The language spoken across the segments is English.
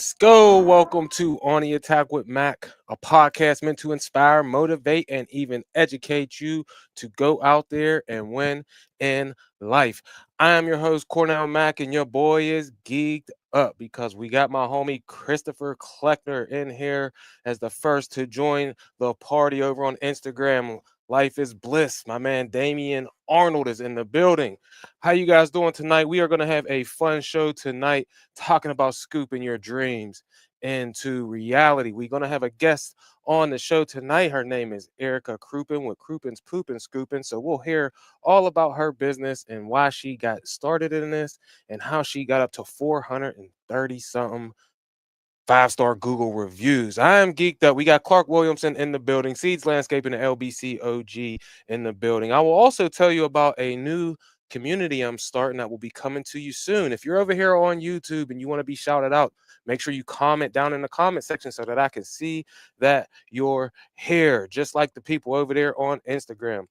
Let's go. Welcome to On the Attack with Mac, a podcast meant to inspire, motivate, and even educate you to go out there and win in life. I am your host, Cornell Mack, and your boy is geeked up because we got my homie Christopher Kleckner in here as the first to join the party over on Instagram. Life is bliss. My man Damian Arnold is in the building. How you guys doing tonight? We are going to have a fun show tonight talking about scooping your dreams into reality. We're going to have a guest on the show tonight. Her name is Erica Krupin with Krupin's Poopin Scoopin. So we'll hear all about her business and why she got started in this and how she got up to 430 something five-star Google reviews. I am geeked up. We got Clark Williamson in the building, Seeds Landscaping and LBC OG in the building. I will also tell you about a new community I'm starting that will be coming to you soon. If you're over here on YouTube and you want to be shouted out, make sure you comment down in the comment section so that I can see that you're here, just like the people over there on Instagram.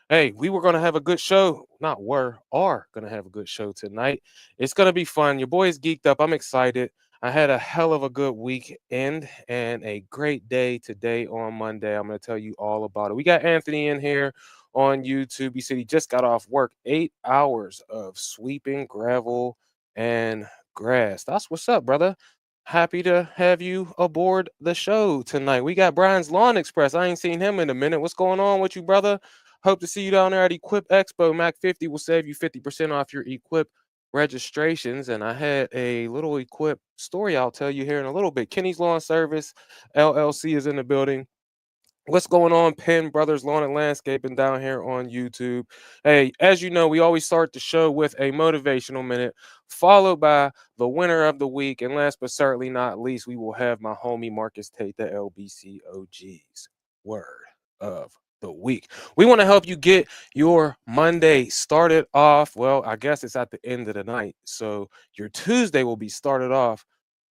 Hey, we were going to have a good show. Not were, are going to have a good show tonight. It's going to be fun. Your boy is geeked up. I'm excited. I had a hell of a good weekend and a great day today on Monday. I'm going to tell you all about it. We got Anthony in here on YouTube. He said he just got off work, 8 hours of sweeping gravel and grass. That's what's up, brother. Happy to have you aboard the show tonight. We got Brian's Lawn Express. I ain't seen him in a minute. What's going on with you, brother? Hope to see you down there at Equip Expo. Mac 50 will save you 50% off your Equip registrations. And I had a little Equip story I'll tell you here in a little bit. Kenny's Lawn Service LLC is in the building. What's going on, Penn Brothers Lawn and Landscaping down here on YouTube? Hey, as you know, we always start the show with a motivational minute, followed by the winner of the week. And last but certainly not least, we will have my homie Marcus Tate, the LBC OG's word of the week. We want to help you get your Monday started off. Well, I guess it's at the end of the night. So your Tuesday will be started off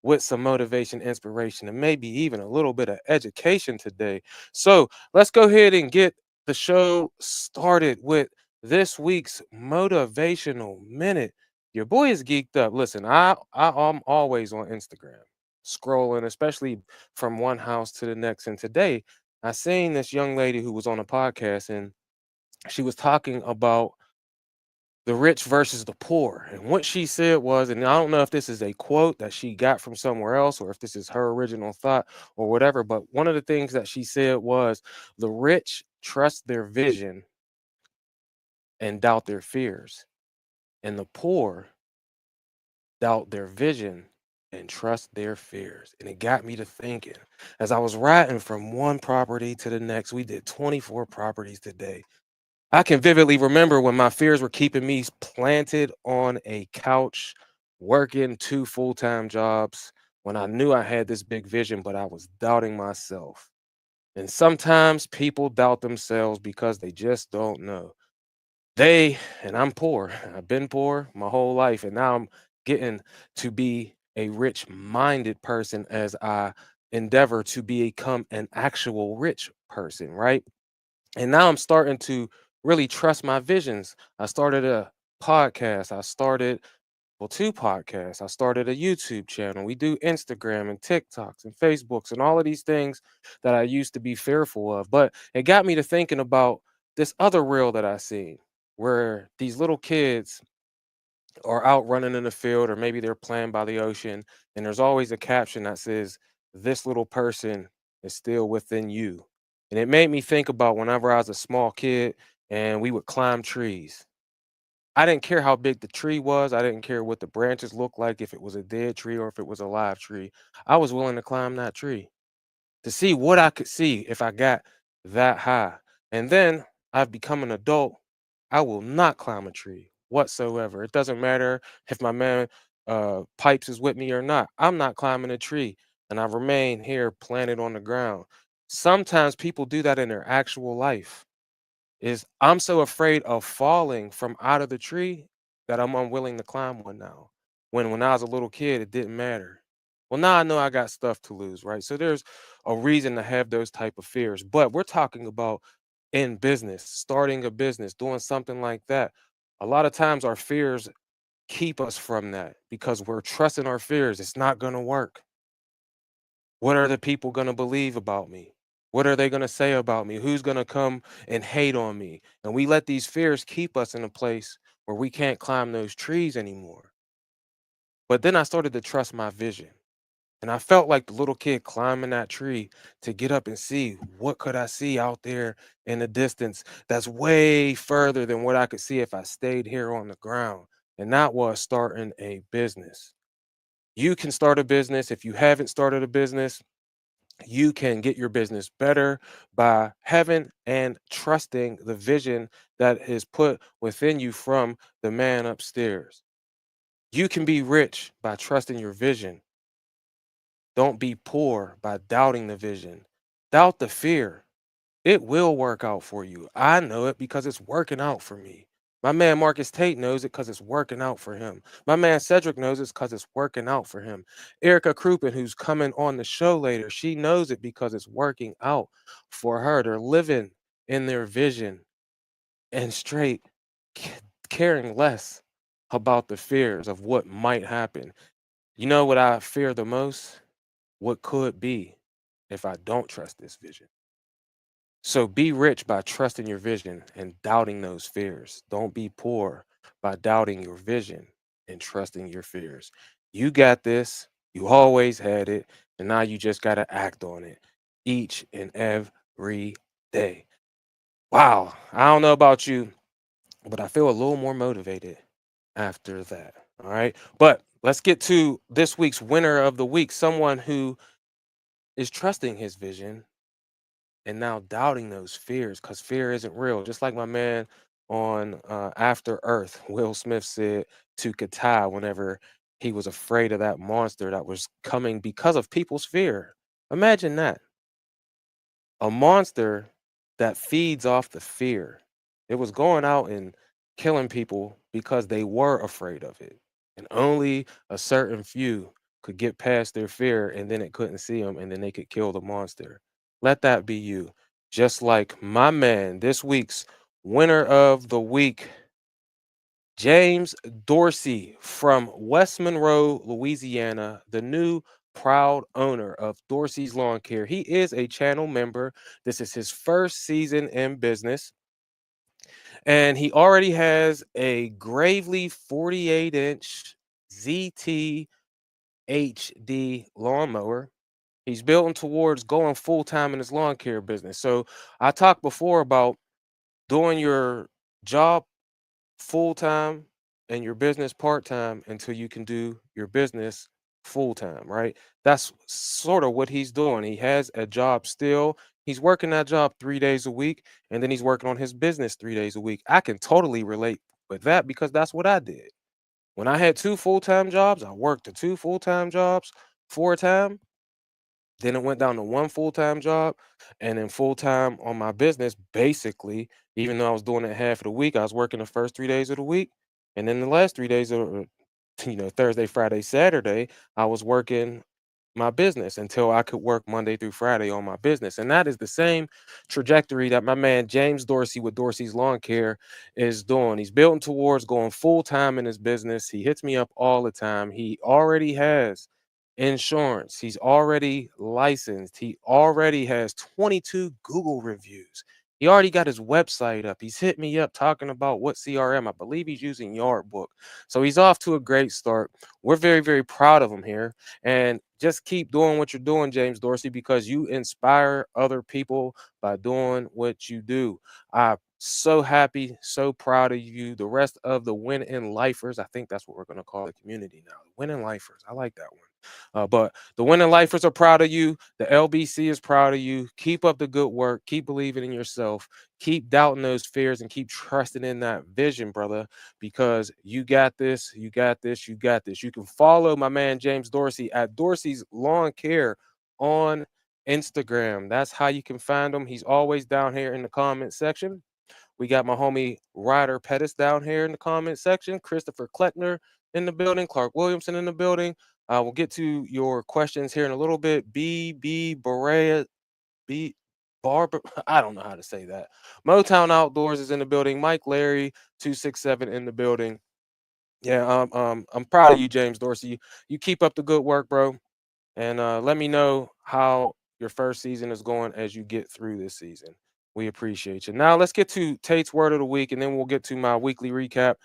with some motivation, inspiration, and maybe even a little bit of education today. So let's go ahead and get the show started with this week's motivational minute. Your boy is geeked up. Listen, I'm always on Instagram, scrolling, especially from one house to the next. And today I seen this young lady who was on a podcast and she was talking about the rich versus the poor. And what she said was, and I don't know if this is a quote that she got from somewhere else or if this is her original thought or whatever, but one of the things that she said was the rich trust their vision and doubt their fears, and the poor doubt their vision and trust their fears. And it got me to thinking as I was riding from one property to the next. We did 24 properties today. I can vividly remember when my fears were keeping me planted on a couch, working two full-time jobs, when I knew I had this big vision, but I was doubting myself. And sometimes people doubt themselves because they just don't know. And I'm poor. I've been poor my whole life, and now I'm getting to be a rich-minded person as I endeavor to become an actual rich person, right? And now I'm starting to really trust my visions. I started a podcast. I started, well, two podcasts. I started a YouTube channel. We do Instagram and TikToks and Facebooks and all of these things that I used to be fearful of. But it got me to thinking about this other reel that I seen where these little kids are out running in the field or maybe they're playing by the ocean. And there's always a caption that says, "This little person is still within you." And it made me think about whenever I was a small kid and we would climb trees. I didn't care how big the tree was. I didn't care what the branches looked like, if it was a dead tree or if it was a live tree. I was willing to climb that tree to see what I could see if I got that high. And then I've become an adult. I will not climb a tree whatsoever. It doesn't matter if my man Pipes is with me or not. I'm not climbing a tree, and I remain here planted on the ground. Sometimes people do that in their actual life. Is I'm so afraid of falling from out of the tree that I'm unwilling to climb one now. When I was a little kid, it didn't matter. Well, now I know I got stuff to lose, right? So there's a reason to have those type of fears. But we're talking about in business, starting a business, doing something like that. A lot of times our fears keep us from that because we're trusting our fears. It's not going to work. What are the people going to believe about me? What are they going to say about me? Who's going to come and hate on me? And we let these fears keep us in a place where we can't climb those trees anymore. But then I started to trust my vision. And I felt like the little kid climbing that tree to get up and see what could I see out there in the distance that's way further than what I could see if I stayed here on the ground. And that was starting a business. You can start a business. If you haven't started a business, you can get your business better by having and trusting the vision that is put within you from the man upstairs. You can be rich by trusting your vision. Don't be poor by doubting the vision. Doubt the fear. It will work out for you. I know it because it's working out for me. My man Marcus Tate knows it because it's working out for him. My man Cedric knows it because it's working out for him. Erica Krupin, who's coming on the show later, she knows it because it's working out for her. They're living in their vision and straight c- caring less about the fears of what might happen. You know what I fear the most? What could be if I don't trust this vision. So be rich by trusting your vision and doubting those fears. Don't be poor by doubting your vision and trusting your fears. You got this. You always had it. And now you just got to act on it each and every day. Wow. I don't know about you, but I feel a little more motivated after that. All right. But let's get to this week's winner of the week, someone who is trusting his vision and now doubting those fears because fear isn't real. Just like my man on After Earth, Will Smith said to Katai whenever he was afraid of that monster that was coming because of people's fear. Imagine that, a monster that feeds off the fear. It was going out and killing people because they were afraid of it. And only a certain few could get past their fear and then it couldn't see them and then they could kill the monster. Let that be you. Just like my man, this week's winner of the week, James Dorsey from West Monroe, Louisiana, the new proud owner of Dorsey's Lawn Care. He is a channel member. This is his first season in business, and he already has a Gravely 48-inch ZT HD lawnmower. He's building towards going full time in his lawn care business. So I talked before about doing your job full time and your business part time until you can do your business full time, right? That's sort of what he's doing. He has a job still. He's working that job 3 days a week, and then he's working on his business 3 days a week. I can totally relate with that because that's what I did. When I had two full time jobs, I worked the two full time jobs 4 times. Then it went down to one full-time job and then full-time on my business, basically, even though I was doing it half of the week, I was working the first 3 days of the week. And then the last 3 days of, Thursday, Friday, Saturday, I was working my business until I could work Monday through Friday on my business. And that is the same trajectory that my man James Dorsey with Dorsey's Lawn Care is doing. He's building towards going full time in his business. He hits me up all the time. He already has insurance. He's already licensed. He already has 22 Google reviews. He already got his website up. He's hit me up talking about what CRM. I believe he's using Yardbook. So he's off to a great start. We're very, very proud of him here. And just keep doing what you're doing, James Dorsey, because you inspire other people by doing what you do. I'm so happy, so proud of you. The rest of the Win in Lifers, I think that's what we're going to call the community now. Win in Lifers. I like that one. But the winning lifers are proud of you. The LBC is proud of you. Keep up the good work. Keep believing in yourself. Keep doubting those fears and keep trusting in that vision, brother, because you got this. You got this. You got this. You can follow my man James Dorsey at Dorsey's Lawn Care on Instagram. That's how you can find him. He's always down here in the comment section. We got my homie Ryder Pettis down here in the comment section. Christopher Kleckner in the building. Clark Williamson in the building. We'll get to your questions here in a little bit. B. Barea, B. Barber. I don't know how to say that. Motown Outdoors is in the building. Mike Larry 267 in the building. Yeah, I'm proud of you, James Dorsey. You keep up the good work, bro. And let me know how your first season is going as you get through this season. We appreciate you. Now let's get to Tate's word of the week, and then we'll get to my weekly recap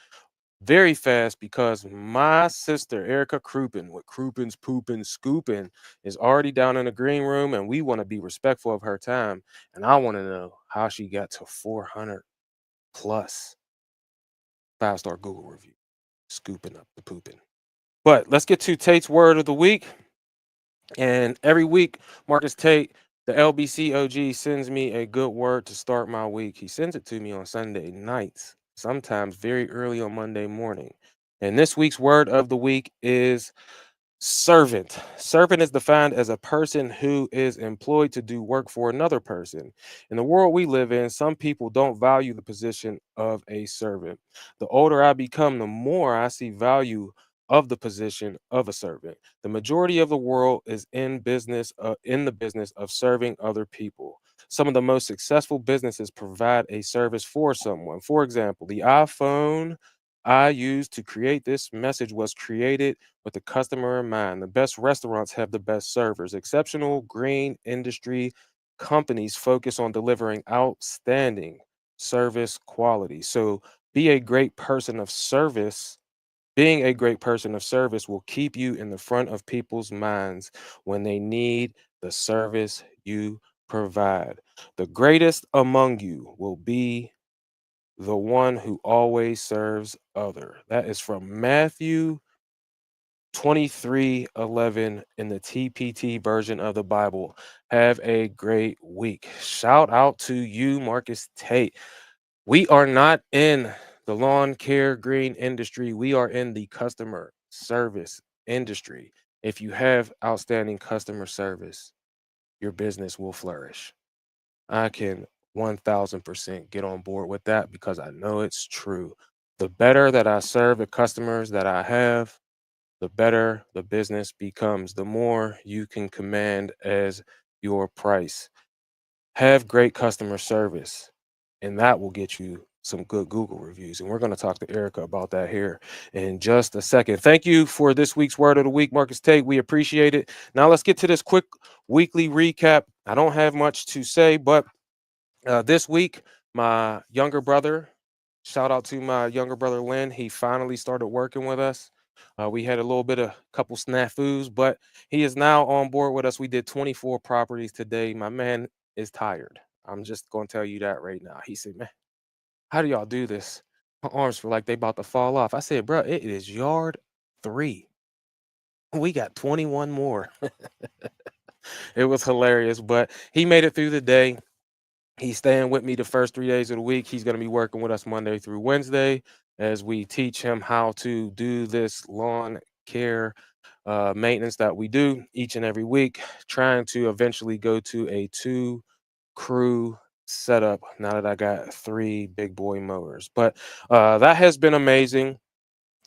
very fast because my sister Erica Krupin with Krupin's Poopin Scoopin is already down in the green room, and we want to be respectful of her time. And I want to know how she got to 400 plus 5-star Google review, scooping up the pooping. But let's get to Tate's word of the week. And every week, Marcus Tate, the LBC OG, sends me a good word to start my week. He sends it to me on Sunday nights, sometimes very early on Monday morning. And this week's word of the week is servant. Servant is defined as a person who is employed to do work for another person. In the world we live in, some people don't value the position of a servant. The older I become, the more I see value of the position of a servant. The majority of the world is in the business of serving other people. Some of the most successful businesses provide a service for someone. For example, the iPhone I used to create this message was created with the customer in mind. The best restaurants have the best servers. Exceptional green industry companies focus on delivering outstanding service quality. So, be a great person of service. Being a great person of service will keep you in the front of people's minds when they need the service you provide. The greatest among you will be the one who always serves other. That is from Matthew 23:11 in the TPT version of the Bible. Have a great week. Shout out to you, Marcus Tate. We are not in the lawn care green industry. We are in the customer service industry. If you have outstanding customer service, your business will flourish. I can 1000% get on board with that because I know it's true. The better that I serve the customers that I have, the better the business becomes, the more you can command as your price. Have great customer service, and that will get you some good Google reviews. And we're going to talk to Erica about that here in just a second. Thank you for this week's word of the week, Marcus Tate. We appreciate it. Now let's get to this quick weekly recap. I don't have much to say, but this week, my younger brother, shout out to my younger brother Lynn. He finally started working with us. We had a little bit of couple snafus, but he is now on board with us. We did 24 properties today. My man is tired. I'm just gonna tell you that right now. He said, "Man, how do y'all do this? My arms feel like they about to fall off." I said, "Bro, it is yard 3. We got 21 more." It was hilarious, but he made it through the day. He's staying with me the first 3 days of the week. He's going to be working with us Monday through Wednesday as we teach him how to do this lawn care maintenance that we do each and every week, trying to eventually go to a 2 crew setup now that I got 3 big boy mowers. But that has been amazing.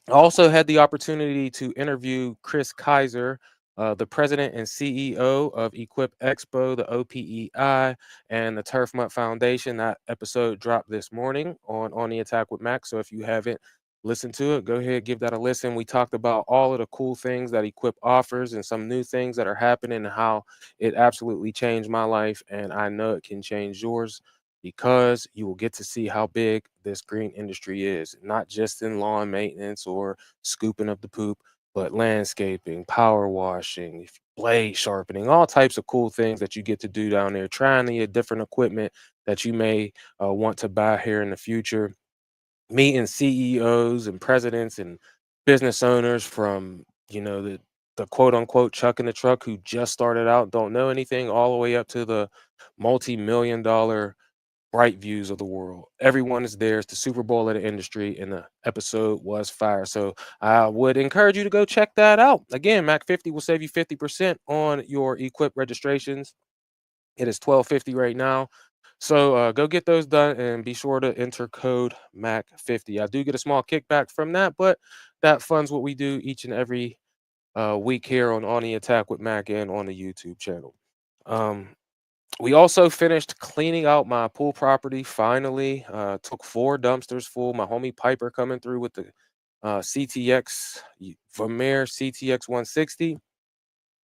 I also had the opportunity to interview Chris Kaiser, the president and CEO of Equip Expo, the OPEI, and the Turf Mutt Foundation. That episode dropped this morning on the Attack with Max. So if you haven't listened to it, go ahead, give that a listen. We talked about all of the cool things that Equip offers and some new things that are happening and how it absolutely changed my life. And I know it can change yours because you will get to see how big this green industry is, not just in lawn maintenance or scooping up the poop, but landscaping, power washing, blade sharpening, all types of cool things that you get to do down there, trying the different equipment that you may want to buy here in the future, meeting CEOs and presidents and business owners from, the quote unquote chuck in the truck who just started out, don't know anything, all the way up to the multi-million dollar bright views of the world. Everyone is there. It's the Super Bowl of the industry, and the episode was fire. So I would encourage you to go check that out. Again, Mac 50 will save you 50% on your Equip registrations. It is 1250 right now. So go get those done and be sure to enter code MAC50. I do get a small kickback from that, but that funds what we do each and every week here on the Attack with Mac and on the YouTube channel. We also finished cleaning out my pool property finally. Took 4 dumpsters full. My homie Piper coming through with the CTX Vermeer CTX 160.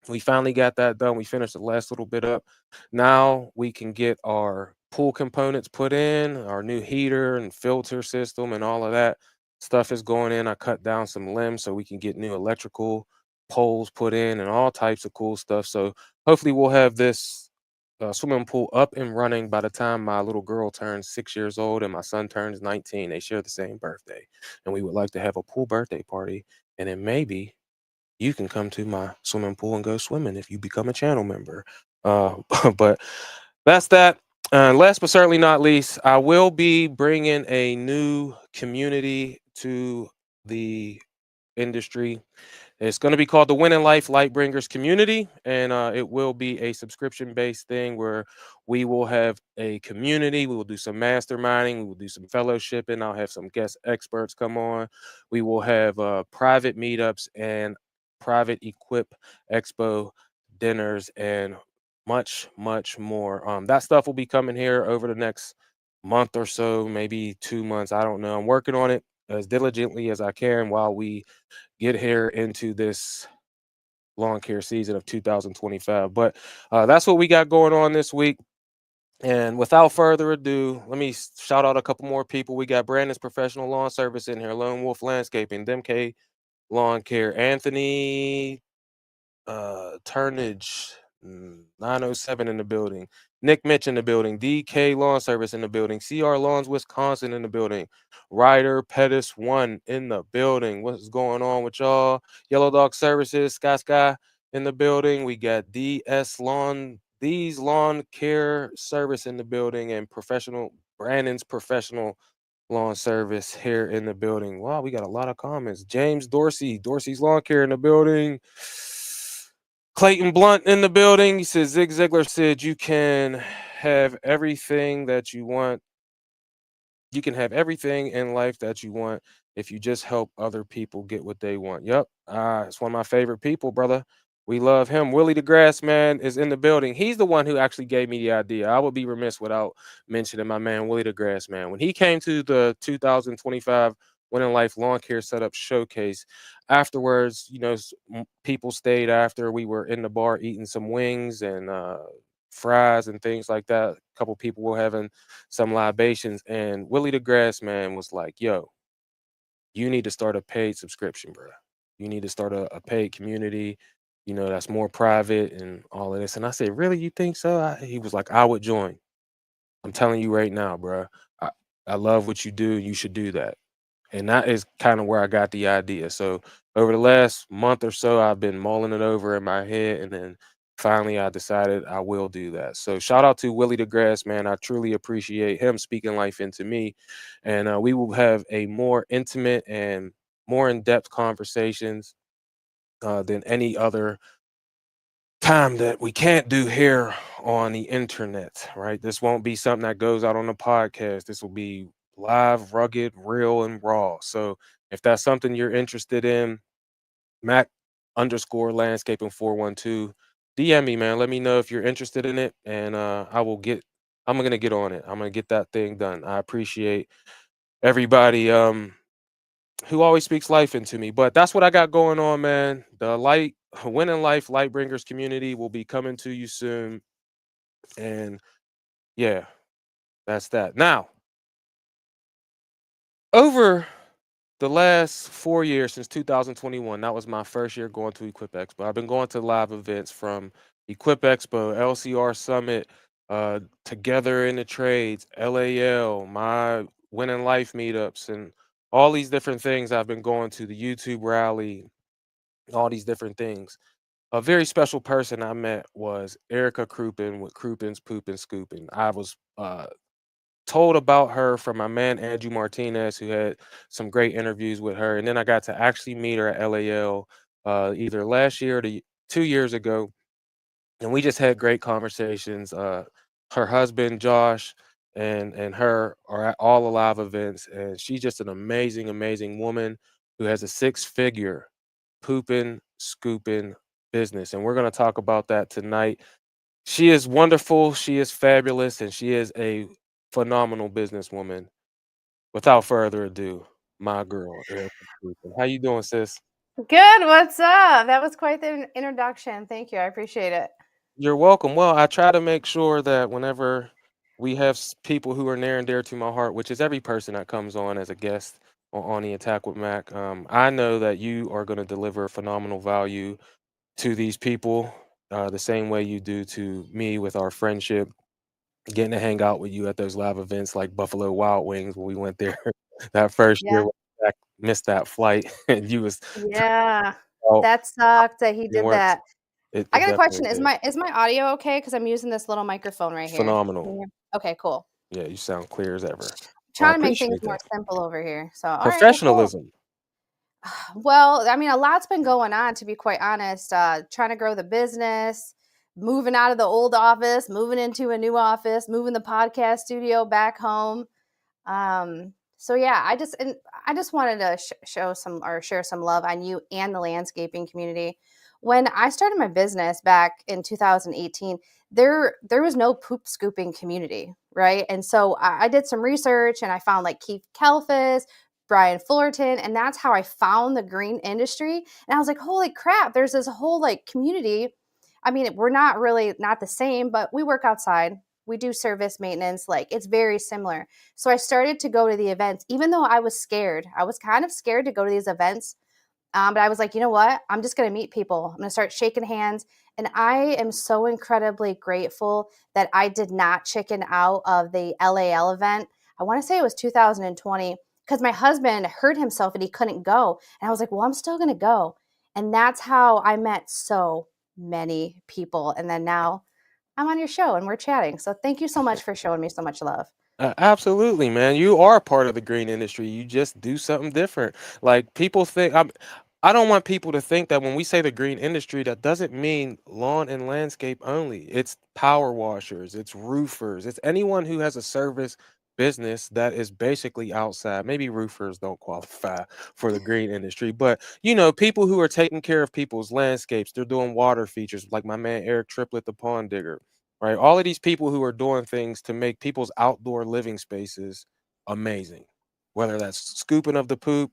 We finally got that done. We finished the last little bit up. Now we can get our pool components put in, our new heater and filter system, and all of that stuff is going in. I cut down some limbs so we can get new electrical poles put in and all types of cool stuff. So hopefully we'll have this swimming pool up and running by the time my little girl turns 6 years old and my son turns 19. They share the same birthday, and we would like to have a pool birthday party. And then maybe you can come to my swimming pool and go swimming if you become a channel member. Uh, but that's that. Last but certainly not least, I will be bringing a new community to the industry. It's going to be called the Winning Life Lightbringers Community, and it will be a subscription-based thing where we will have a community. We will do some masterminding. We will do some fellowshipping. I'll have some guest experts come on. We will have private meetups and private equip expo dinners and much, much more. That stuff will be coming here over the next month or so, maybe 2 months. I don't know. I'm working on it as diligently as I can while we get here into this lawn care season of 2025. But that's what we got going on this week. And without further ado, let me shout out a couple more people. We got Brandon's Professional Lawn Service in here, Lone Wolf Landscaping, Demk Lawn Care, Anthony Turnage, 907 in the building. Nick Mitch in the building. DK Lawn Service in the building. CR Lawns, Wisconsin in the building. Ryder Pettis 1 in the building. What's going on with y'all? Yellow Dog Services, Sky in the building. We got D's Lawn Care Service in the building, and Brandon's Professional Lawn Service here in the building. Wow, we got a lot of comments. James Dorsey's Lawn Care in the building. Clayton Blunt in the building. He says, Zig Ziglar said, you can have everything that you want. You can have everything in life that you want if you just help other people get what they want. Yep. It's one of my favorite people, brother. We love him. Willie the Grass Man is in the building. He's the one who actually gave me the idea. I would be remiss without mentioning my man, Willie the Grass Man. When he came to the 2025 Winning Life Lawn Care Setup Showcase, afterwards, people stayed after. We were in the bar eating some wings and fries and things like that. A couple people were having some libations, and Willie the Grass Man was like, yo, you need to start a paid subscription, bro. You need to start a paid community, that's more private and all of this. And I said, really, you think so? He was like, I would join. I'm telling you right now, bro. I love what you do. You should do that. And that is kind of where I got the idea. So over the last month or so, I've been mulling it over in my head, and then finally I decided I will do that. So shout out to Willie the Grass Man. I truly appreciate him speaking life into me. And we will have a more intimate and more in-depth conversations than any other time that we can't do here on the internet, right? This won't be something that goes out on the podcast. This will be live, rugged, real, and raw. So if that's something you're interested in, Mac underscore landscaping 412, DM me, man. Let me know if you're interested in it. And I'm gonna get on it. I'm gonna get that thing done. I appreciate everybody who always speaks life into me. But that's what I got going on, man. The Winning Life Lightbringers community will be coming to you soon. And yeah, that's that. Now, over the last 4 years since 2021, that was my first year going to Equip Expo. I've been going to live events from Equip Expo, LCR Summit, Together in the Trades, LAL, my Winning Life meetups, and all these different things. I've been going to the YouTube rally, all these different things. A very special person I met was Erica Krupin with Krupin's Poopin Scoopin. I was told about her from my man Andrew Martinez, who had some great interviews with her, and then I got to actually meet her at LAL either last year or 2 years ago, and we just had great conversations. Her husband Josh and her are at all the live events, and she's just an amazing, amazing woman who has a six-figure pooping, scooping business, and we're going to talk about that tonight. She is wonderful, she is fabulous, and she is a phenomenal businesswoman. Without further ado, my girl, Erica Krupin. How you doing, sis? Good, what's up? That was quite the introduction. Thank you. I appreciate it. You're welcome. Well, I try to make sure that whenever we have people who are near and dear to my heart, which is every person that comes on as a guest on the Attack with Mac, I know that you are going to deliver phenomenal value to these people, the same way you do to me with our friendship. Getting to hang out with you at those live events like Buffalo Wild Wings when we went there that first year Yeah. when Zach missed that flight and you was talking Yeah. about That how sucked that he it did works. that. I It got a question. definitely Is did. my audio okay? Because I'm using this little microphone right here. Phenomenal. Can you- Okay, cool. Yeah, you sound clear as ever. Well, I Trying to make things appreciate more that. simple over here. So, all right, well, cool. Professionalism. Well, I mean, a lot's been going on, to be quite honest. Trying to grow the business, moving out of the old office, moving into a new office, moving the podcast studio back home. So yeah, I just wanted to show some or share some love on you and the landscaping community. When I started my business back in 2018, there was no poop scooping community, right? And so I did some research and I found like Keith Kalfas, Brian Fullerton, and that's how I found the green industry. And I was like, holy crap, there's this whole like community. I mean, we're not really not the same, but we work outside. We do service maintenance, like it's very similar. So I started to go to the events, even though I was scared. I was kind of scared to go to these events. But I was like, you know what? I'm just going to meet people. I'm going to start shaking hands. And I am so incredibly grateful that I did not chicken out of the LAL event. I want to say it was 2020 because my husband hurt himself and he couldn't go. And I was like, well, I'm still going to go. And that's how I met so many people. And then now I'm on your show and we're chatting. So thank you so much for showing me so much love. Absolutely, man. You are part of the green industry. You just do something different. Like people think I don't want people to think that when we say the green industry, that doesn't mean lawn and landscape only. It's power washers, it's roofers, it's anyone who has a service business that is basically outside. Maybe roofers don't qualify for the green industry, but people who are taking care of people's landscapes, they're doing water features, like my man Eric Triplett, the pond digger, right? All of these people who are doing things to make people's outdoor living spaces amazing, whether that's scooping of the poop,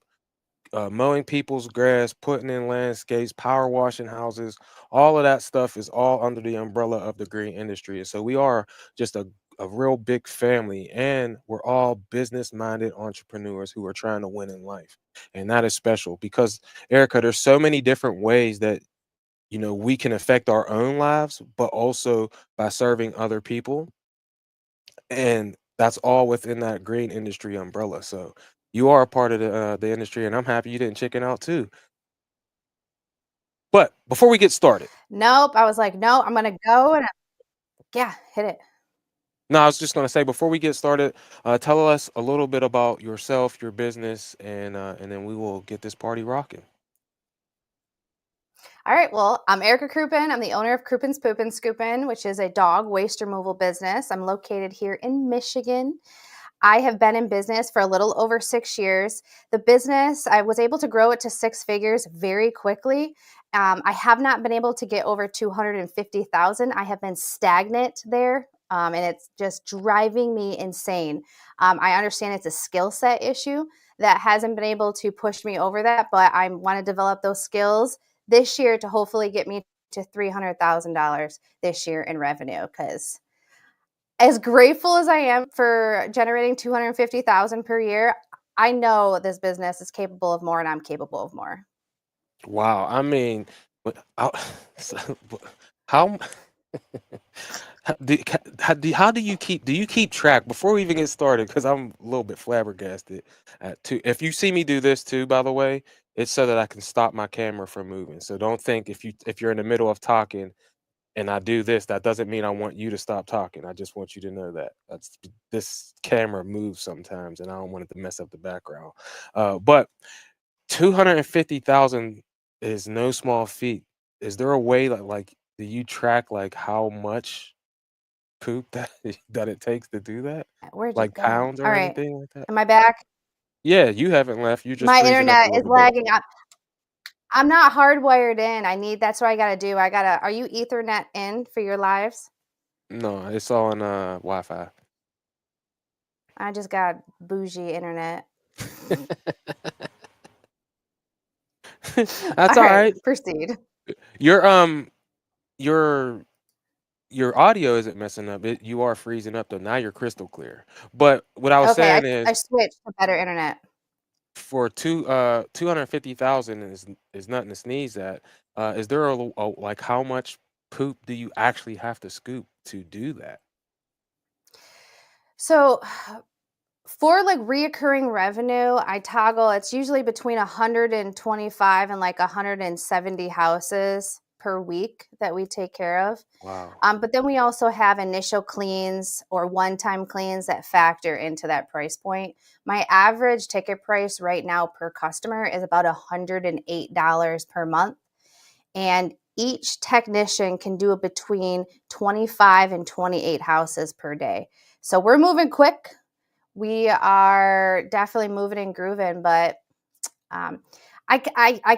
mowing people's grass, putting in landscapes, power washing houses, all of that stuff is all under the umbrella of the green industry. And so we are just a real big family, and we're all business minded entrepreneurs who are trying to win in life. And that is special because, Erica, there's so many different ways that we can affect our own lives, but also by serving other people. And that's all within that green industry umbrella. So you are a part of the industry, and I'm happy you didn't chicken out too. But before we get started, Nope. I was like, no, I'm gonna go and yeah, hit it. no, I was just going to say before we get started, tell us a little bit about yourself, your business, and then we will get this party rocking. All right. Well, I'm Erica Krupin. I'm the owner of Krupin's Poopin Scoopin, which is a dog waste removal business. I'm located here in Michigan. I have been in business for a little over 6 years. The business, I was able to grow it to six figures very quickly. I have not been able to get over 250,000. I have been stagnant there, and it's just driving me insane. I understand it's a skill set issue that hasn't been able to push me over that, but I want to develop those skills this year to hopefully get me to $300,000 this year in revenue because as grateful as I am for generating 250,000 per year, I know this business is capable of more and I'm capable of more. Wow. I mean, so, how how do you keep track before we even get started? Because I'm a little bit flabbergasted at too. If you see me do this too, by the way, it's so that I can stop my camera from moving. So don't think if you're in the middle of talking and I do this, that doesn't mean I want you to stop talking. I just want you to know that this camera moves sometimes, and I don't want it to mess up the background. But 250,000 is no small feat. Is there a way like do you track like how much poop that that it takes to do that? Where'd you Like go? pounds All or right. anything like that? Am I back? Yeah, you haven't left. You're just My freezing up a internet is little bit. lagging. I'm not hardwired in. That's what I got to do. Are you Ethernet in for your lives? No, it's on Wi-Fi. I just got bougie internet. That's All all right, right. proceed. Your your your audio isn't messing up. You are freezing up though. Now you're crystal clear. But what I was Okay, saying I is switched to better internet. for 250,000 is nothing to sneeze at. Is there like how much poop do you actually have to scoop to do that? So for like reoccurring revenue, I toggle. It's usually between 125 and like 170 houses per week that we take care of. Wow. But then we also have initial cleans or one-time cleans that factor into that price point. My average ticket price right now per customer is about $108 per month, and each technician can do it between 25 and 28 houses per day. So we're moving quick. We are definitely moving and grooving, but um, I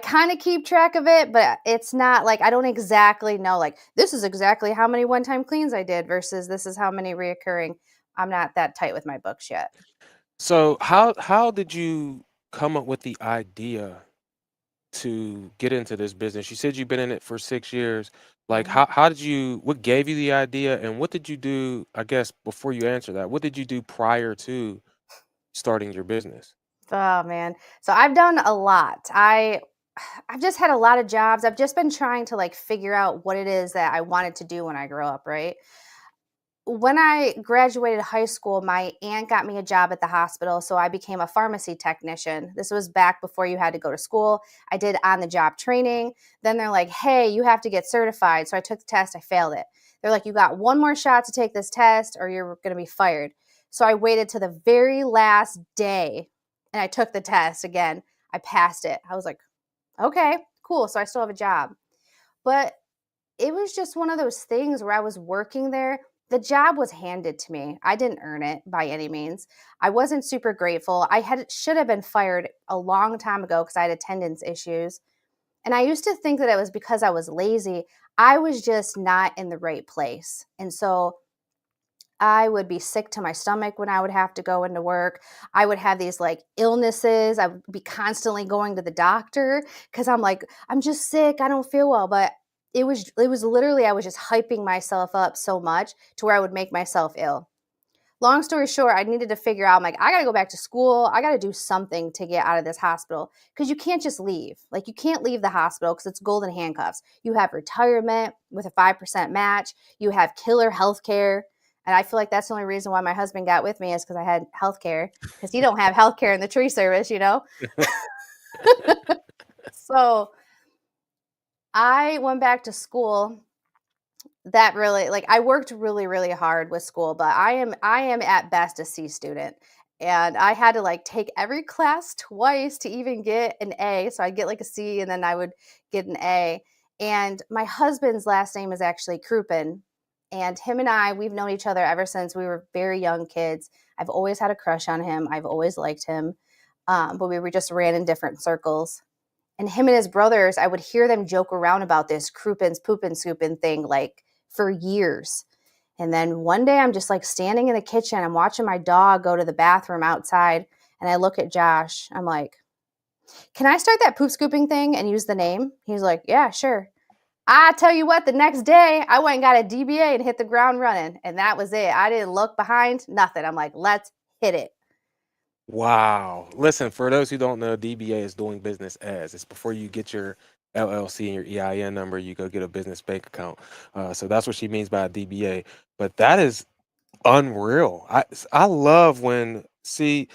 kind of keep track of it, but it's not like I don't exactly know, like, this is exactly how many one time cleans I did versus this is how many reoccurring. I'm not that tight with my books yet. So how did you come up with the idea to get into this business? You said you've been in it for 6 years. Like Mhm. how did you what gave you the idea and what did you do, I guess before you answer that, what did you do prior to starting your business? Oh man. So I've done a lot. I've just had a lot of jobs. I've just been trying to like figure out what it is that I wanted to do when I grow up, right? When I graduated high school, my aunt got me a job at the hospital, so I became a pharmacy technician. This was back before you had to go to school. I did on the job training. Then they're like, hey, you have to get certified. So I took the test, I failed it. They're like, you got one more shot to take this test or you're going to be fired. So I waited to the very last day and I took the test again. I passed it. I was like, okay, cool. So I still have a job. But it was just one of those things where I was working there. The job was handed to me. I didn't earn it by any means. I wasn't super grateful. I had should have been fired a long time ago because I had attendance issues. And I used to think that it was because I was lazy. I was just not in the right place. And so I would be sick to my stomach when I would have to go into work. I would have these like illnesses. I would be constantly going to the doctor because I'm like, I'm just sick. I don't feel well. But it was literally I was just hyping myself up so much to where I would make myself ill. Long story short, I needed to figure out, I'm like, I got to go back to school. I got to do something to get out of this hospital because you can't just leave. Like, you can't leave the hospital because it's golden handcuffs. You have retirement with a 5% match, you have killer health care. And I feel like that's the only reason why my husband got with me is because I had health care because you don't have health care in the tree service, you know? So I went back to school. That really, like, I worked really really hard with school, but I am at best a C student, and I had to like take every class twice to even get an A. So I'd get like a C and then I would get an A. And my husband's last name is actually Krupin, and him and we've known each other ever since we were very young kids. I've always had a crush on him. I've always liked him, but we were just ran in different circles. And him and his brothers, I would hear them joke around about this Krupin's Poopin Scoopin thing like for years. And then one day I'm just like standing in the kitchen, I'm watching my dog go to the bathroom outside, and I look at Josh. I'm like, can I start that poop scooping thing and use the name? He's like, yeah, sure. I tell you what, the next day I went and got a DBA and hit the ground running. And that was it. I didn't look behind, nothing. I'm like, let's hit it. Wow. Listen, for those who don't know, DBA is doing business as. It's before you get your LLC and your EIN number, you go get a business bank account. So that's what she means by a DBA. But that is unreal. I love when see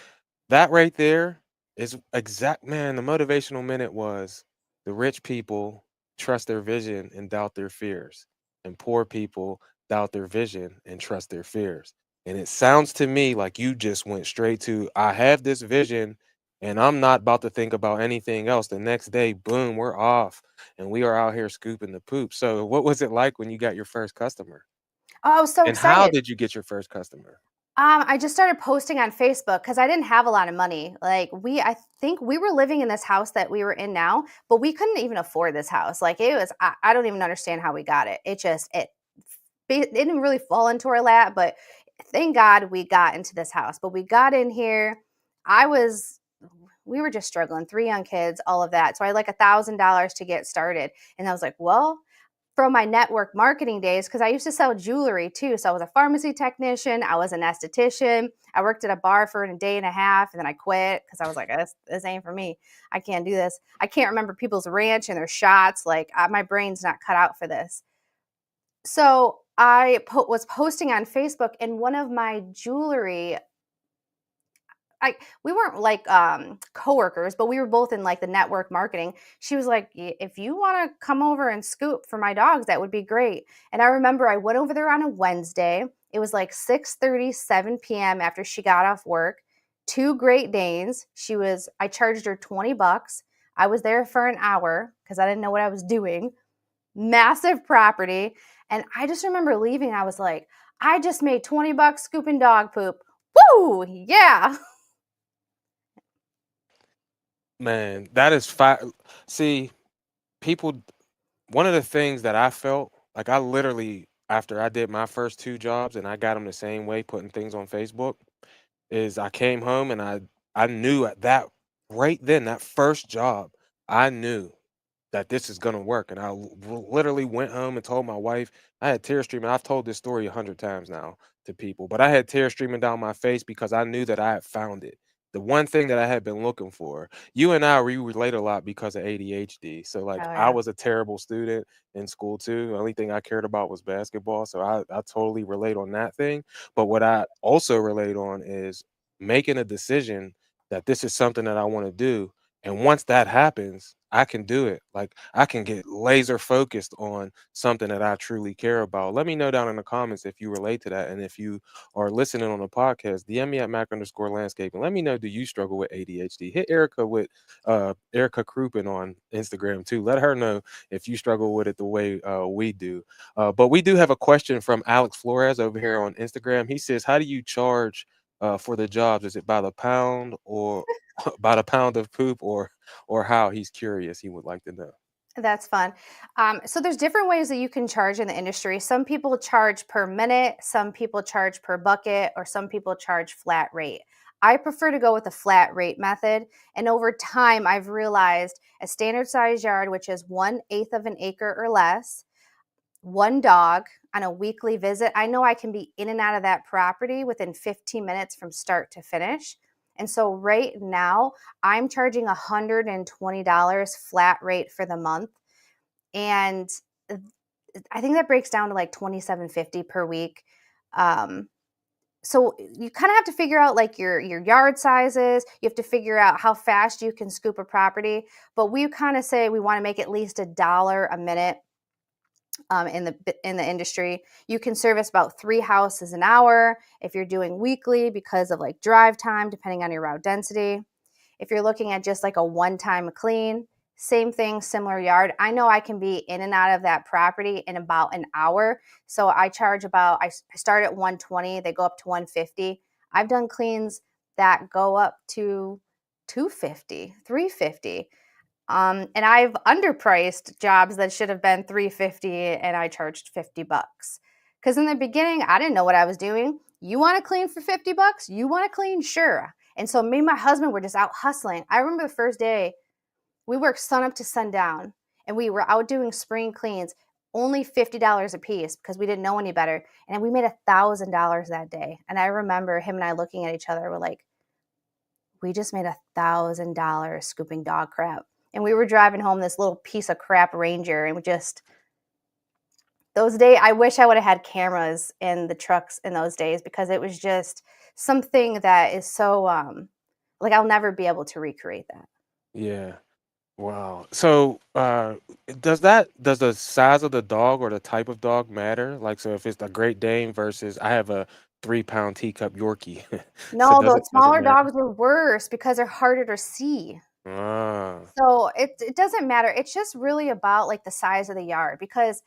that right there is exact, man. The motivational minute was the rich people trust their vision and doubt their fears, and poor people doubt their vision and trust their fears. And it sounds to me like you just went straight to, I have this vision and I'm not about to think about anything else. The next day, boom, we're off and we are out here scooping the poop. So, what was it like when you got your first customer? Oh, I was so And how excited. did you get your first customer? I just started posting on Facebook because I didn't have a lot of money. Like, I think we were living in this house that we were in now, but we couldn't even afford this house. Like, it was, I don't even understand how we got it. It didn't really fall into our lap, but thank God we got into this house. But we got in here. I was, we were just struggling, 3 young kids, all of that. So I had like $1,000 to get started. And I was like, well, from my network marketing days, because I used to sell jewelry too. So I was a pharmacy technician, I was an esthetician, I worked at a bar for a day and a half, and then I quit because I was like, this ain't for me. I can't do this. I can't remember people's ranch and their shots. Like, my brain's not cut out for this. So I was posting on Facebook, and one of my jewelry, we weren't like coworkers, but we were both in like the network marketing. She was like, if you want to come over and scoop for my dogs, that would be great. And I remember I went over there on a Wednesday. It was like 6:30, 7 p.m. after she got off work. 2 Great Danes. I charged her $20. I was there for an hour because I didn't know what I was doing. Massive property. And I just remember leaving. I was like, I just made $20 scooping dog poop. Woo! Yeah. Man, that is see, people, one of the things that I felt like, I literally, after I did my first 2 jobs and I got them the same way, putting things on Facebook, is I came home and I knew at that, right then, that first job, I knew that this is gonna work. And I literally went home and told my wife. I had tears streaming. I've told this story 100 times now to people, but I had tears streaming down my face because I knew that I had found it. The one thing that I had been looking for. You and I, we relate a lot because of ADHD. So like, Oh, I yeah. was a terrible student in school too. The only thing I cared about was basketball. So I totally relate on that thing. But what I also relate on is making a decision that this is something that I want to do, and once that happens, I can do it. Like, I can get laser focused on something that I truly care about. Let me know down in the comments if you relate to that. And if you are listening on the podcast, DM me at Mac_landscape and let me know, do you struggle with ADHD? Hit Erica with Erica Krupin on Instagram too. Let her know if you struggle with it the way we do. But we do have a question from Alex Flores over here on Instagram. He says, how do you charge for the jobs? Is it by the pound, or about a pound of poop, or how? He's curious. He would like to know. That's fun. So there's different ways that you can charge in the industry. Some people charge per minute, some people charge per bucket, or some people charge flat rate. I prefer to go with the flat rate method. And over time, I've realized a standard size yard, which is 1/8 of an acre or less, 1 dog on a weekly visit, I know I can be in and out of that property within 15 minutes from start to finish. And so right now, I'm charging $120 flat rate for the month. And I think that breaks down to like $27.50 per week. Um, so you kind of have to figure out like your yard sizes. You have to figure out how fast you can scoop a property. But we kind of say we want to make at least $1 a minute in the industry. You can service about 3 houses an hour if you're doing weekly because of like drive time, depending on your route density. If you're looking at just like a one-time clean, same thing, similar yard. I know I can be in and out of that property in about an hour. So I charge about, I start at 120, they go up to 150. I've done cleans that go up to 250, 350. And I've underpriced jobs that should have been 350 and I charged $50. Because in the beginning, I didn't know what I was doing. You want to clean for $50? You want to clean? Sure. And so me and my husband were just out hustling. I remember the first day we worked sun up to sundown and we were out doing spring cleans, only $50 a piece because we didn't know any better. And we made $1,000 that day. And I remember him and I looking at each other, we're like, we just made $1,000 scooping dog crap. And we were driving home this little piece of crap Ranger, and we just, those days, I wish I would have had cameras in the trucks in those days because it was just something that is so, like, I'll never be able to recreate that. Yeah. Wow. So, does the size of the dog or the type of dog matter? Like, so if it's a Great Dane versus I have a 3-pound teacup Yorkie, so No, those does it smaller matter? dogs are worse because they're harder to see. Ah, So it doesn't matter. It's just really about like the size of the yard because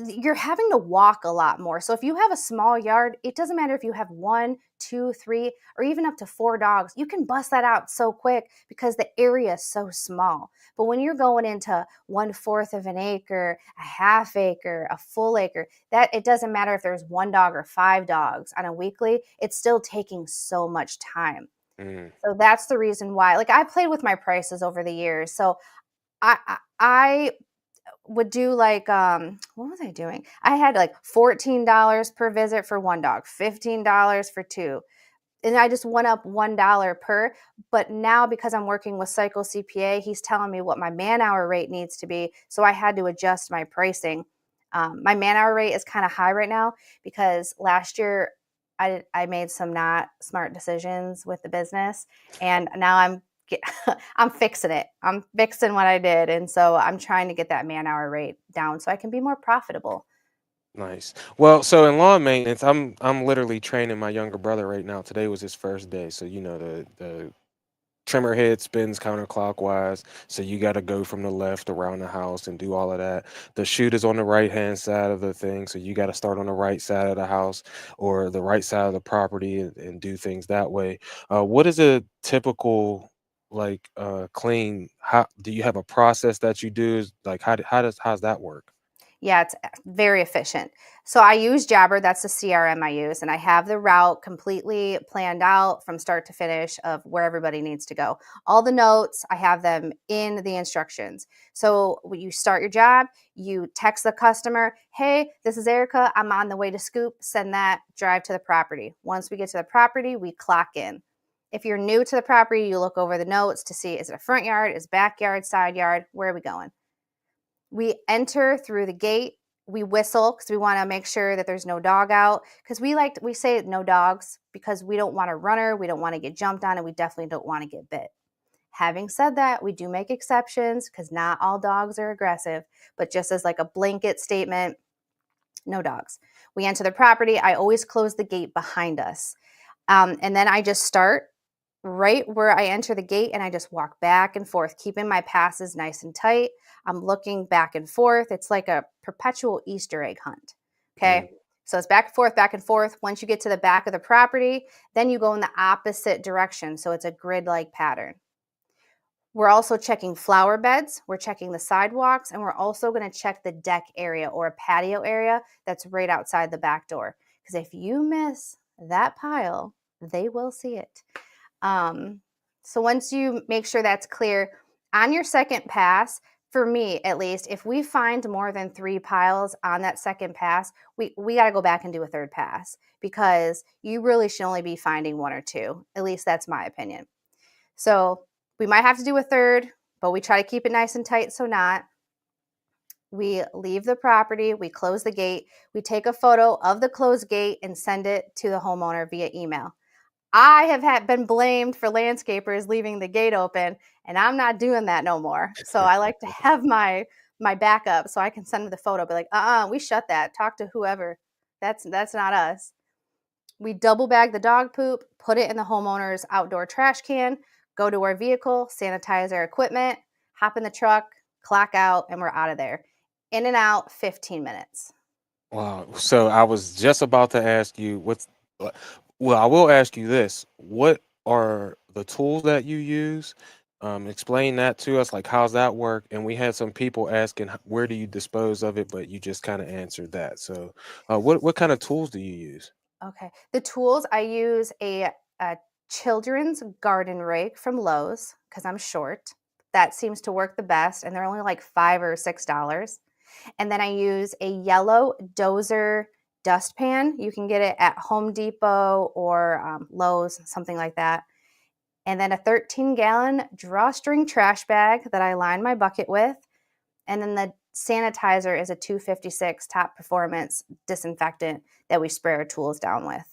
you're having to walk a lot more. So if you have a small yard, it doesn't matter if you have 1, 2, 3, or even up to 4 dogs. You can bust that out so quick because the area is so small. But when you're going into 1/4 of an acre, a half acre, a full acre, that it doesn't matter if there's 1 dog or 5 dogs on a weekly, it's still taking so much time. Mm, So that's the reason why. Like I played with my prices over the years. So I would do like what was I doing? I had like $14 per visit for one dog, $15 for two. And I just went up $1 per. But now because I'm working with Cycle CPA, he's telling me what my man hour rate needs to be. So I had to adjust my pricing. My man hour rate is kind of high right now because last year I made some not smart decisions with the business, and now I'm fixing it. I'm fixing what I did, and so I'm trying to get that man hour rate down so I can be more profitable. nice. Well, so in lawn maintenance, I'm literally training my younger brother right now. Today was his first day, so you know the trimmer head spins counterclockwise, so you got to go from the left around the house and do all of that. The chute is on the right hand side of the thing, so you got to start on the right side of the house or the right side of the property and do things that way. What is a typical clean? How do you have a process that you do? Like how's that work? Yeah, it's very efficient. So I use Jabber, that's the CRM I use, and I have the route completely planned out from start to finish of where everybody needs to go. All the notes, I have them in the instructions. So when you start your job, you text the customer, hey, this is Erica, I'm on the way to Scoop, send that, drive to the property. Once we get to the property, we clock in. If you're new to the property, you look over the notes to see, is it a front yard, is backyard, side yard, where are we going? We enter through the gate. We whistle because we want to make sure that there's no dog out. Because we say no dogs because we don't want a runner, we don't want to get jumped on, and we definitely don't want to get bit. Having said that, we do make exceptions because not all dogs are aggressive, but just as like a blanket statement, no dogs. We enter the property. I always close the gate behind us. And then I just start right where I enter the gate and I just walk back and forth, keeping my passes nice and tight. I'm looking back and forth. It's like a perpetual Easter egg hunt. Okay. Mm, So it's back and forth, back and forth. Once you get to the back of the property, then you go in the opposite direction. So it's a grid like pattern. We're also checking flower beds, we're checking the sidewalks, and we're also going to check the deck area or a patio area that's right outside the back door. Because if you miss that pile, they will see it. Um, so once you make sure that's clear, on your second pass, for me at least, if we find more than 3 piles on that second pass, we got to go back and do a third pass because you really should only be finding 1 or 2. At least that's my opinion. So we might have to do a third, but we try to keep it nice and tight so not. We leave the property, we close the gate, we take a photo of the closed gate and send it to the homeowner via email. I have been blamed for landscapers leaving the gate open, and I'm not doing that no more. So I like to have my backup so I can send them the photo, be like, we shut that. Talk to whoever. That's not us. We double bag the dog poop, put it in the homeowner's outdoor trash can, go to our vehicle, sanitize our equipment, hop in the truck, clock out, and we're out of there. In and out, 15 minutes. wow. So I was just about to ask you uh, well, I will ask you this. What are the tools that you use? Explain that to us, like how's that work? And we had some people asking where do you dispose of it, but you just kind of answered that. So what kind of tools do you use? Okay. The tools I use a children's garden rake from Lowe's because I'm short. That seems to work the best, and they're only like $5 or $6. And then I use a yellow dozer dustpan. You can get it at Home Depot or Lowe's, something like that. And then a 13-gallon drawstring trash bag that I line my bucket with. And then the sanitizer is a 256 top performance disinfectant that we spray our tools down with.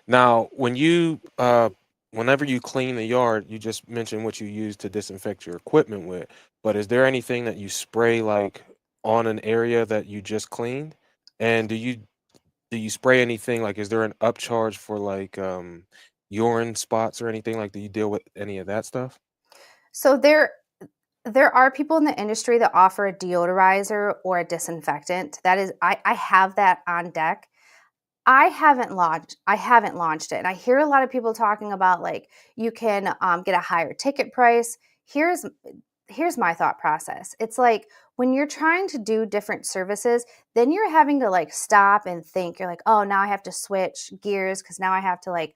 Now, whenever you clean the yard, you just mentioned what you use to disinfect your equipment with, but is there anything that you spray like on an area that you just cleaned? And do you spray anything like is there an upcharge for like urine spots or anything like do you deal with any of that stuff? So there are people in the industry that offer a deodorizer or a disinfectant. That is, I have that on deck. I haven't launched it, and I hear a lot of people talking about like you can get a higher ticket price. Here's my thought process. It's like when you're trying to do different services, then you're having to like stop and think. You're like, oh, now I have to switch gears because now I have to like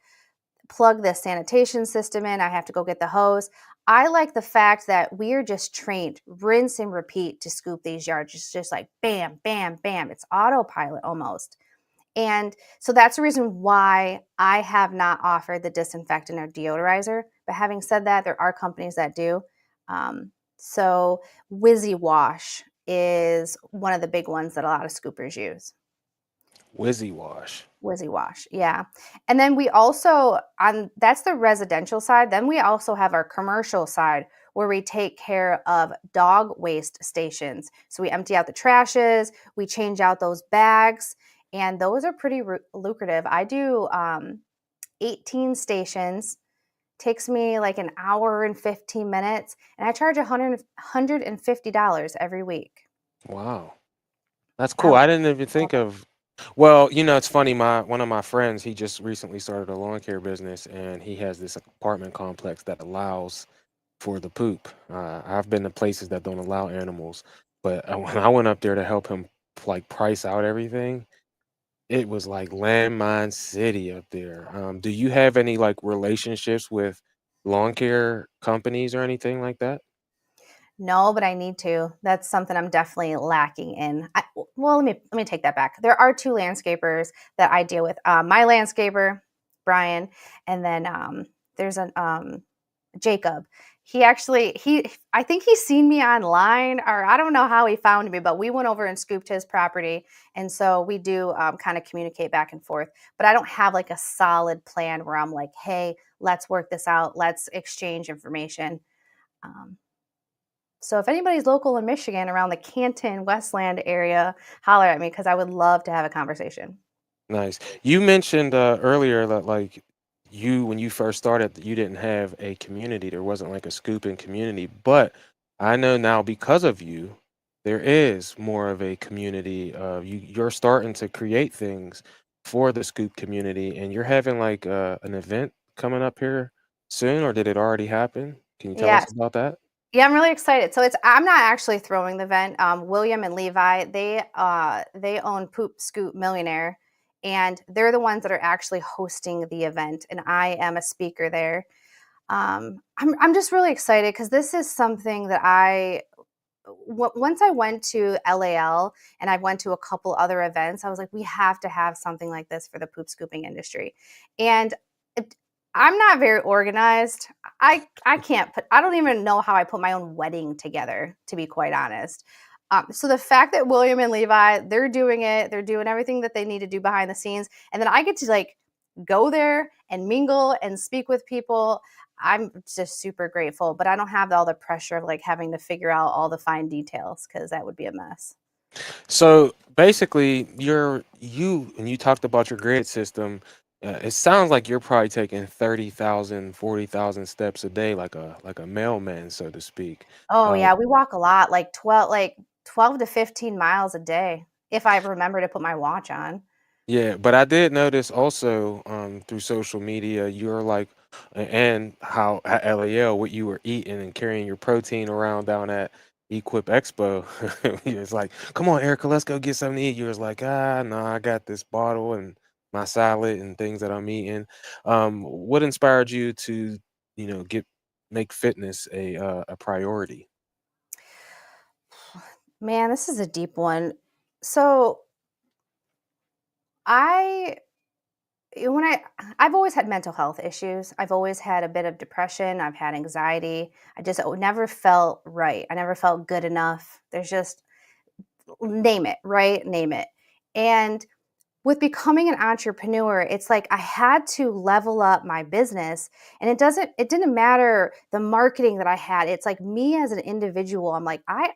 plug this sanitation system in. I have to go get the hose. I like the fact that we are just trained, rinse and repeat to scoop these yards. It's just like bam, bam, bam. It's autopilot almost. And so that's the reason why I have not offered the disinfectant or deodorizer. But having said that, there are companies that do. So Wizzy Wash is one of the big ones that a lot of scoopers use. Wizzy Wash. Wizzy Wash, yeah. And then we also, that's the residential side. Then we also have our commercial side where we take care of dog waste stations. So we empty out the trashes, we change out those bags, and those are pretty lucrative. I do 18 stations. Takes me like an hour and 15 minutes, and I charge $150 every week. Wow. That's cool. I didn't even think of. Well, it's funny. One of my friends, he just recently started a lawn care business, and he has this apartment complex that allows for the poop. I've been to places that don't allow animals, but when I went up there to help him like price out everything, it was like landmine city up there. Do you have any like relationships with lawn care companies or anything like that? No, but I need to. That's something I'm definitely lacking in. Well, let me take that back. There are two landscapers that I deal with. My landscaper, Brian, and then there's an Jacob. I think he's seen me online, or I don't know how he found me, but we went over and scooped his property, and so we do kind of communicate back and forth. But I don't have like a solid plan where I'm like, hey, let's work this out. Let's exchange information. So if anybody's local in Michigan around the Canton, Westland area, holler at me because I would love to have a conversation. Nice. You mentioned earlier that like when you first started, that you didn't have a community. There wasn't like a scooping community, but I know now because of you, there is more of a community. You're starting to create things for the scoop community, and you're having like an event coming up here soon, or did it already happen? Can you tell us Yes. about that? Yeah, I'm really excited. So I'm not actually throwing the event. William and Levi, they own Poop Scoop Millionaire, and they're the ones that are actually hosting the event, and I am a speaker there. I'm just really excited because this is something that once I went to LAL and I went to a couple other events, I was like, we have to have something like this for the poop scooping industry. And it, I'm not very organized. I don't even know how I put my own wedding together, to be quite honest. So the fact that William and Levi, they're doing it, they're doing everything that they need to do behind the scenes. And then I get to like go there and mingle and speak with people. I'm just super grateful, but I don't have all the pressure of like having to figure out all the fine details because that would be a mess. So basically, when you talked about your grade system, it sounds like you're probably taking 30,000, 40,000 steps a day, like a mailman, so to speak. Oh Um, yeah, we walk a lot, like 12 to 15 miles a day if I remember to put my watch on. yeah, but I did notice also through social media, you're like, and how at LAL, what you were eating and carrying your protein around down at Equip Expo. It's like, come on, Erica, let's go get something to eat. You was like, no, I got this bottle and my salad and things that I'm eating. What inspired you to, make fitness a priority? Man, this is a deep one. So I when I've always had mental health issues. I've always had a bit of depression. I've had anxiety. I just never felt right. I never felt good enough. There's just name it, right? Name it. And with becoming an entrepreneur, it's like I had to level up my business, and it didn't matter the marketing that I had. It's like me as an individual. I'm like I'm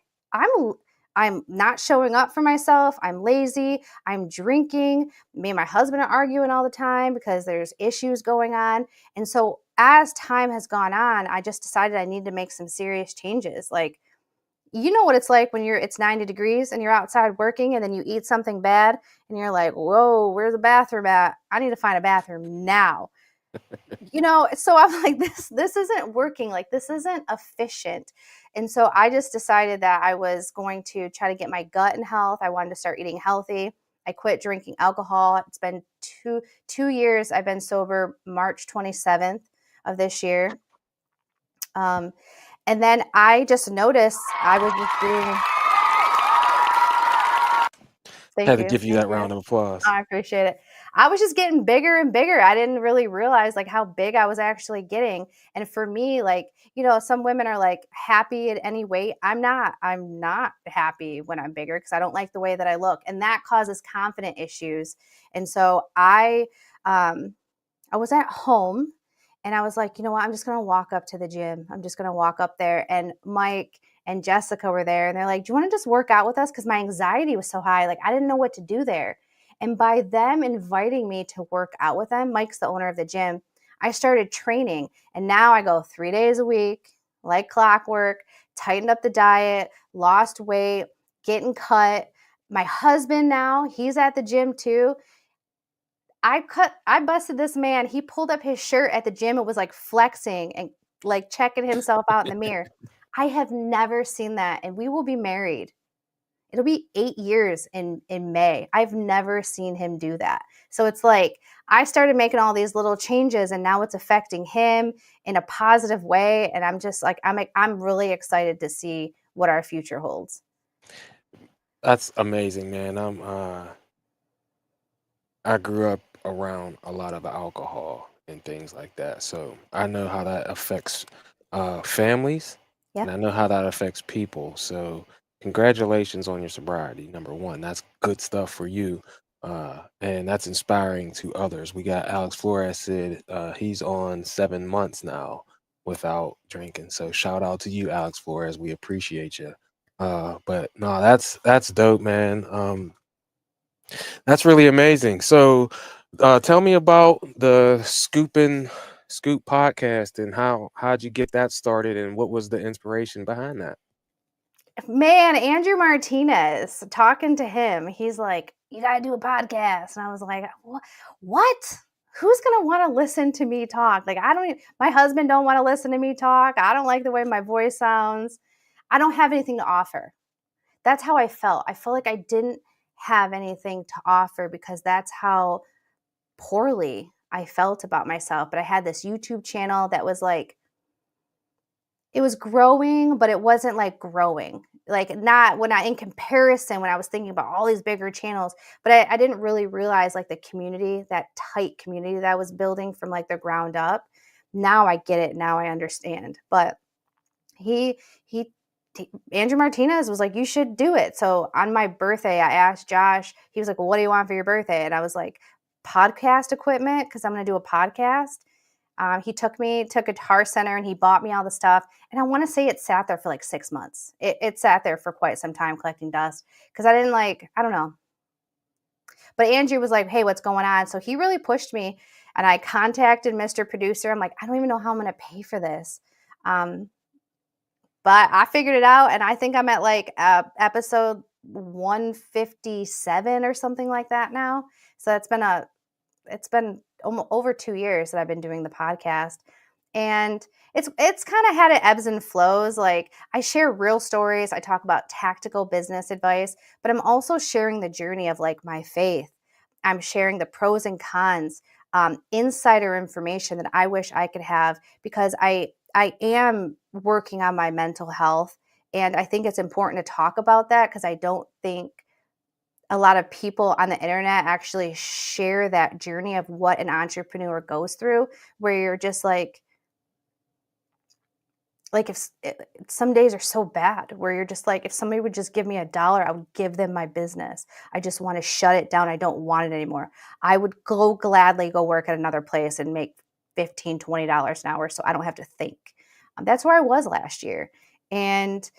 I'm not showing up for myself. I'm lazy. I'm drinking. Me and my husband are arguing all the time because there's issues going on. And so as time has gone on, I just decided I need to make some serious changes. Like, you know what it's like when it's 90 degrees and you're outside working and then you eat something bad and you're like, whoa, where's the bathroom at? I need to find a bathroom now. So I'm like, this isn't working. Like, this isn't efficient. And so I just decided that I was going to try to get my gut in health. I wanted to start eating healthy. I quit drinking alcohol. It's been two years. I've been sober March 27th of this year. And then I just noticed I was just doing. Had Thank to you. give you Thank that you. round of applause. I appreciate it. I was just getting bigger and bigger. I didn't really realize like how big I was actually getting. And for me, like, some women are like happy at any weight. I'm not. I'm not happy when I'm bigger because I don't like the way that I look. And that causes confidence issues. And so I was at home and I was like, you know what? I'm just going to walk up to the gym. I'm just going to walk up there. And Mike and Jessica were there and they're like, do you want to just work out with us? Because my anxiety was so high. Like, I didn't know what to do there. And by them inviting me to work out with them, Mike's the owner of the gym, I started training. And now I go 3 days a week, like clockwork, tightened up the diet, lost weight, getting cut. My husband now, he's at the gym too. I busted this man. He pulled up his shirt at the gym and was like flexing and like checking himself out in the mirror. I have never seen that. And we will be married. It'll be 8 years in May. I've never seen him do that. So it's like I started making all these little changes and now it's affecting him in a positive way. And I'm just like, I'm really excited to see what our future holds. That's amazing, man. I grew up around a lot of alcohol and things like that, so I know how that affects families, Yeah. and I know how that affects people. So, congratulations on your sobriety. Number one, that's good stuff for you, and that's inspiring to others. We got Alex Flores said he's on 7 months now without drinking. So, shout out to you, Alex Flores. We appreciate you. But no, that's dope, man. That's really amazing. So, tell me about the Scoop podcast and how'd you get that started and what was the inspiration behind that? Man, Andrew Martinez, talking to him, he's like, you got to do a podcast. And I was like, what? Who's going to want to listen to me talk? Like, my husband don't want to listen to me talk. I don't like the way my voice sounds. I don't have anything to offer. That's how I felt. I felt like I didn't have anything to offer because that's how poorly I felt about myself. But I had this YouTube channel that was like, it was growing, but it wasn't like growing. Like not when I, in comparison, when I was thinking about all these bigger channels, but I didn't really realize like the community, that tight community that I was building from like the ground up. Now I get it. Now I understand. But he, he, Andrew Martinez was like, you should do it. So on my birthday, I asked Josh, he was like, well, what do you want for your birthday? And I was like, podcast equipment, because I'm going to do a podcast. He took me to Guitar Center and he bought me all the stuff. And I want to say it sat there for like 6 months. It sat there for quite some time collecting dust because I didn't I don't know. But Andrew was like, hey, what's going on? So he really pushed me and I contacted Mr. Producer. I'm like, I don't even know how I'm going to pay for this. But I figured it out and I think I'm at like episode 157 or something like that now. So it's been almost over 2 years that I've been doing the podcast. And it's kind of had it ebbs and flows. Like I share real stories. I talk about tactical business advice, but I'm also sharing the journey of like my faith. I'm sharing the pros and cons, insider information that I wish I could have because I am working on my mental health. And I think it's important to talk about that because I don't think a lot of people on the internet actually share that journey of what an entrepreneur goes through, where you're just like if some days are so bad where you're just like, if somebody would just give me $1, I would give them my business. I just want to shut it down. I don't want it anymore. I would gladly go work at another place and make $15, $20 an hour so I don't have to think. That's where I was last year. And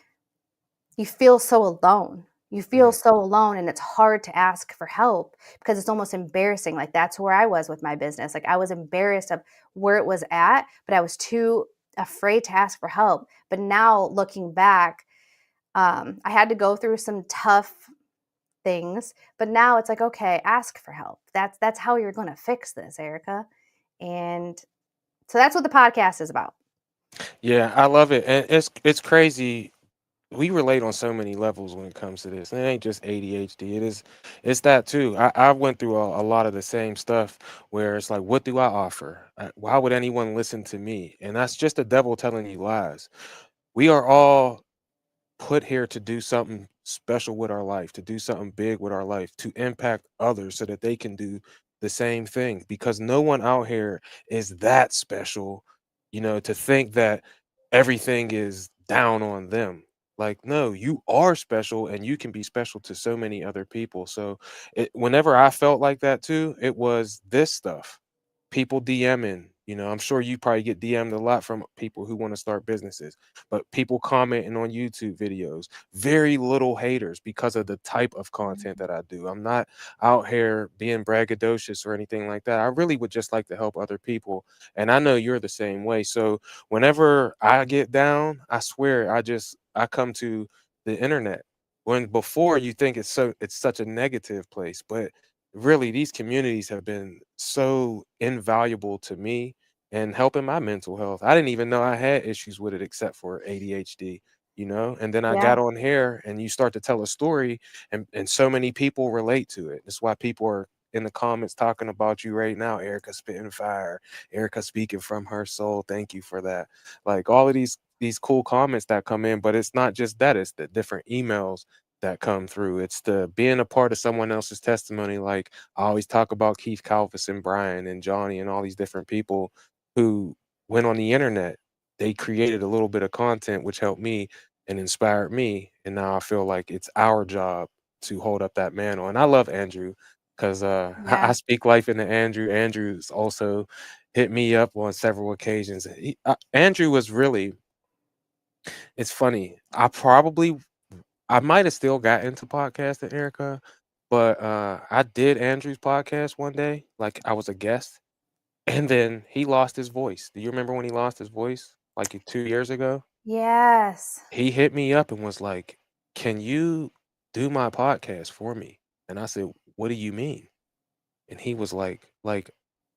you feel so alone. You feel so alone and it's hard to ask for help because it's almost embarrassing. Like that's where I was with my business. Like I was embarrassed of where it was at, but I was too afraid to ask for help. But now looking back, I had to go through some tough things, but now it's like, okay, ask for help. That's how you're going to fix this, Erica. And so that's what the podcast is about. Yeah, I love it. And it's crazy we relate on so many levels when it comes to this. It ain't just ADHD. It's that too. I went through a lot of the same stuff where it's like, what do I offer? Why would anyone listen to me? And that's just the devil telling you lies. We are all put here to do something special with our life, to do something big with our life, to impact others so that they can do the same thing. Because no one out here is that special, to think that everything is down on them. Like, no, you are special and you can be special to so many other people. So, whenever I felt like that too, it was this stuff. People DMing, I'm sure you probably get DM'd a lot from people who want to start businesses, but people commenting on YouTube videos, very little haters because of the type of content Mhm. that I do. I'm not out here being braggadocious or anything like that. I really would just like to help other people. And I know you're the same way. So whenever I get down, I swear I come to the internet. When before you think it's such a negative place, but really these communities have been so invaluable to me and helping my mental health. I didn't even know I had issues with it except for ADHD. And then I Yeah. got on here and you start to tell a story and so many people relate to it. That's why people are in the comments talking about you right now. Erica spitting fire, Erica speaking from her soul. Thank you for that. Like all of these cool comments that come in, but it's not just that, it's the different emails that come through. It's the being a part of someone else's testimony. Like I always talk about Keith Kalfas and Brian and Johnny and all these different people who went on the internet. They created a little bit of content which helped me and inspired me. And now I feel like it's our job to hold up that mantle. And I love Andrew because I Yeah. speak life into Andrew. Andrew's also hit me up on several occasions. Andrew was really, it's funny. I might have still got into podcasting, Erica, but I did Andrew's podcast one day, like I was a guest, and then he lost his voice. Do you remember when he lost his voice, like 2 years ago? Yes. He hit me up and was like, "Can you do my podcast for me?" And I said, "What do you mean?" And he was like,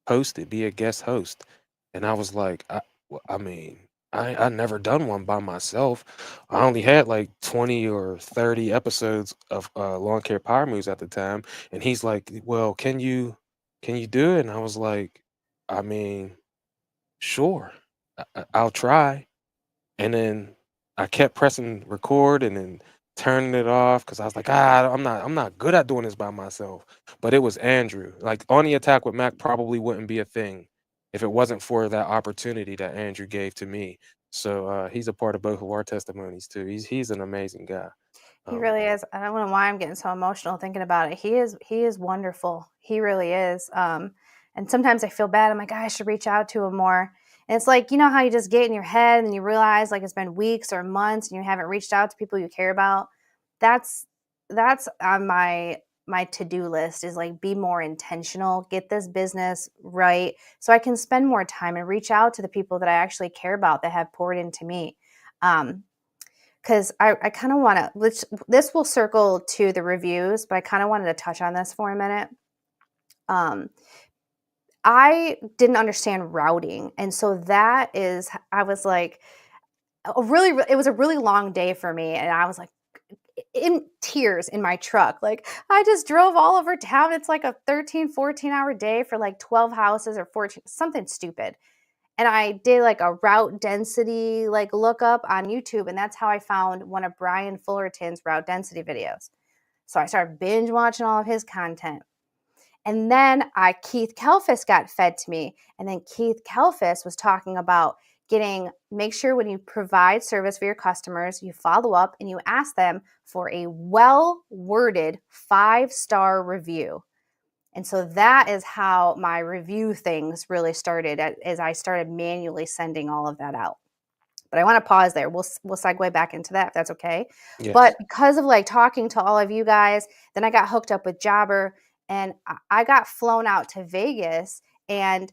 host it, be a guest host. And I was like, I mean, I never done one by myself. I only had like 20 or 30 episodes of lawn care power moves at the time. And he's like, well, can you do it? And I was like, I mean, sure, I'll try. And then I kept pressing record and then turning it off because I was like, I'm not good at doing this by myself. But it was Andrew. Like on the attack with Mac probably wouldn't be a thing if it wasn't for that opportunity that Andrew gave to me. So he's a part of both of our testimonies too. He's an amazing guy. He Um, really is. I don't know why I'm getting so emotional thinking about it. He is wonderful. He really is. And sometimes I feel bad. I'm like, I should reach out to him more. And it's like, you know how you just get in your head and you realize like it's been weeks or months and you haven't reached out to people you care about. That's that's on my to-do list is like be more intentional, get this business right so I can spend more time and reach out to the people that I actually care about that have poured into me. Um, because I kind of want to, which this will circle to the reviews, but I kind of wanted to touch on this for a minute. Um, I didn't understand routing. And so that is, I was like, it was a really long day for me. And I was like, in tears in my truck. Like, I just drove all over town. It's like a 13, 14-hour day for like 12 houses or 14, something stupid. And I did like a route density like lookup on YouTube, and that's how I found one of Brian Fullerton's route density videos. So I started binge watching all of his content. And then Keith Kalfas got fed to me. And then Keith Kalfas was talking about make sure when you provide service for your customers, you follow up and you ask them for a well worded 5-star review. And so that is how my review things really started as I started manually sending all of that out. But I want to pause there. We'll segue back into that if that's okay. But yes. because of like talking to all of you guys, then I got hooked up with Jobber and I got flown out to Vegas and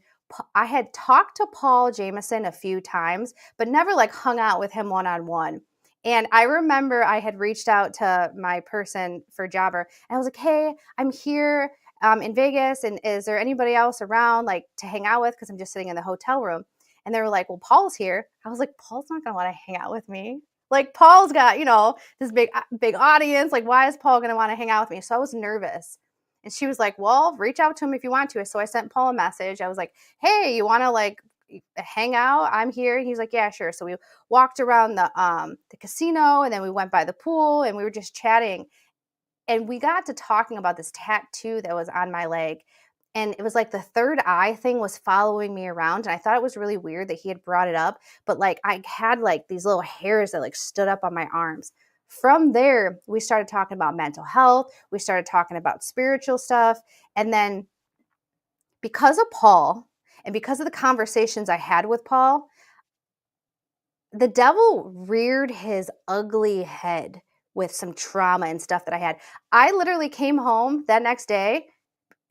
I had talked to Paul Jameson a few times, but never like hung out with him one-on-one. And I remember I had reached out to my person for Jobber and I was like, hey, I'm here in Vegas. And is there anybody else around like to hang out with? Because I'm just sitting in the hotel room. And they were like, well, Paul's here. I was like, Paul's not going to want to hang out with me. Like Paul's got, this big audience. Like, why is Paul going to want to hang out with me? So I was nervous. And she was like, well, reach out to him if you want to. So I sent Paul a message. I was like, hey, you want to like hang out? I'm here. And he's like, yeah, sure. So we walked around the casino, and then we went by the pool, and we were just chatting. And we got to talking about this tattoo that was on my leg. And it was like the third eye thing was following me around. And I thought it was really weird that he had brought it up. But like I had like these little hairs that like stood up on my arms. From there, we started talking about mental health. We started talking about spiritual stuff. And then because of Paul and because of the conversations I had with Paul, the devil reared his ugly head with some trauma and stuff that I had. I literally came home that next day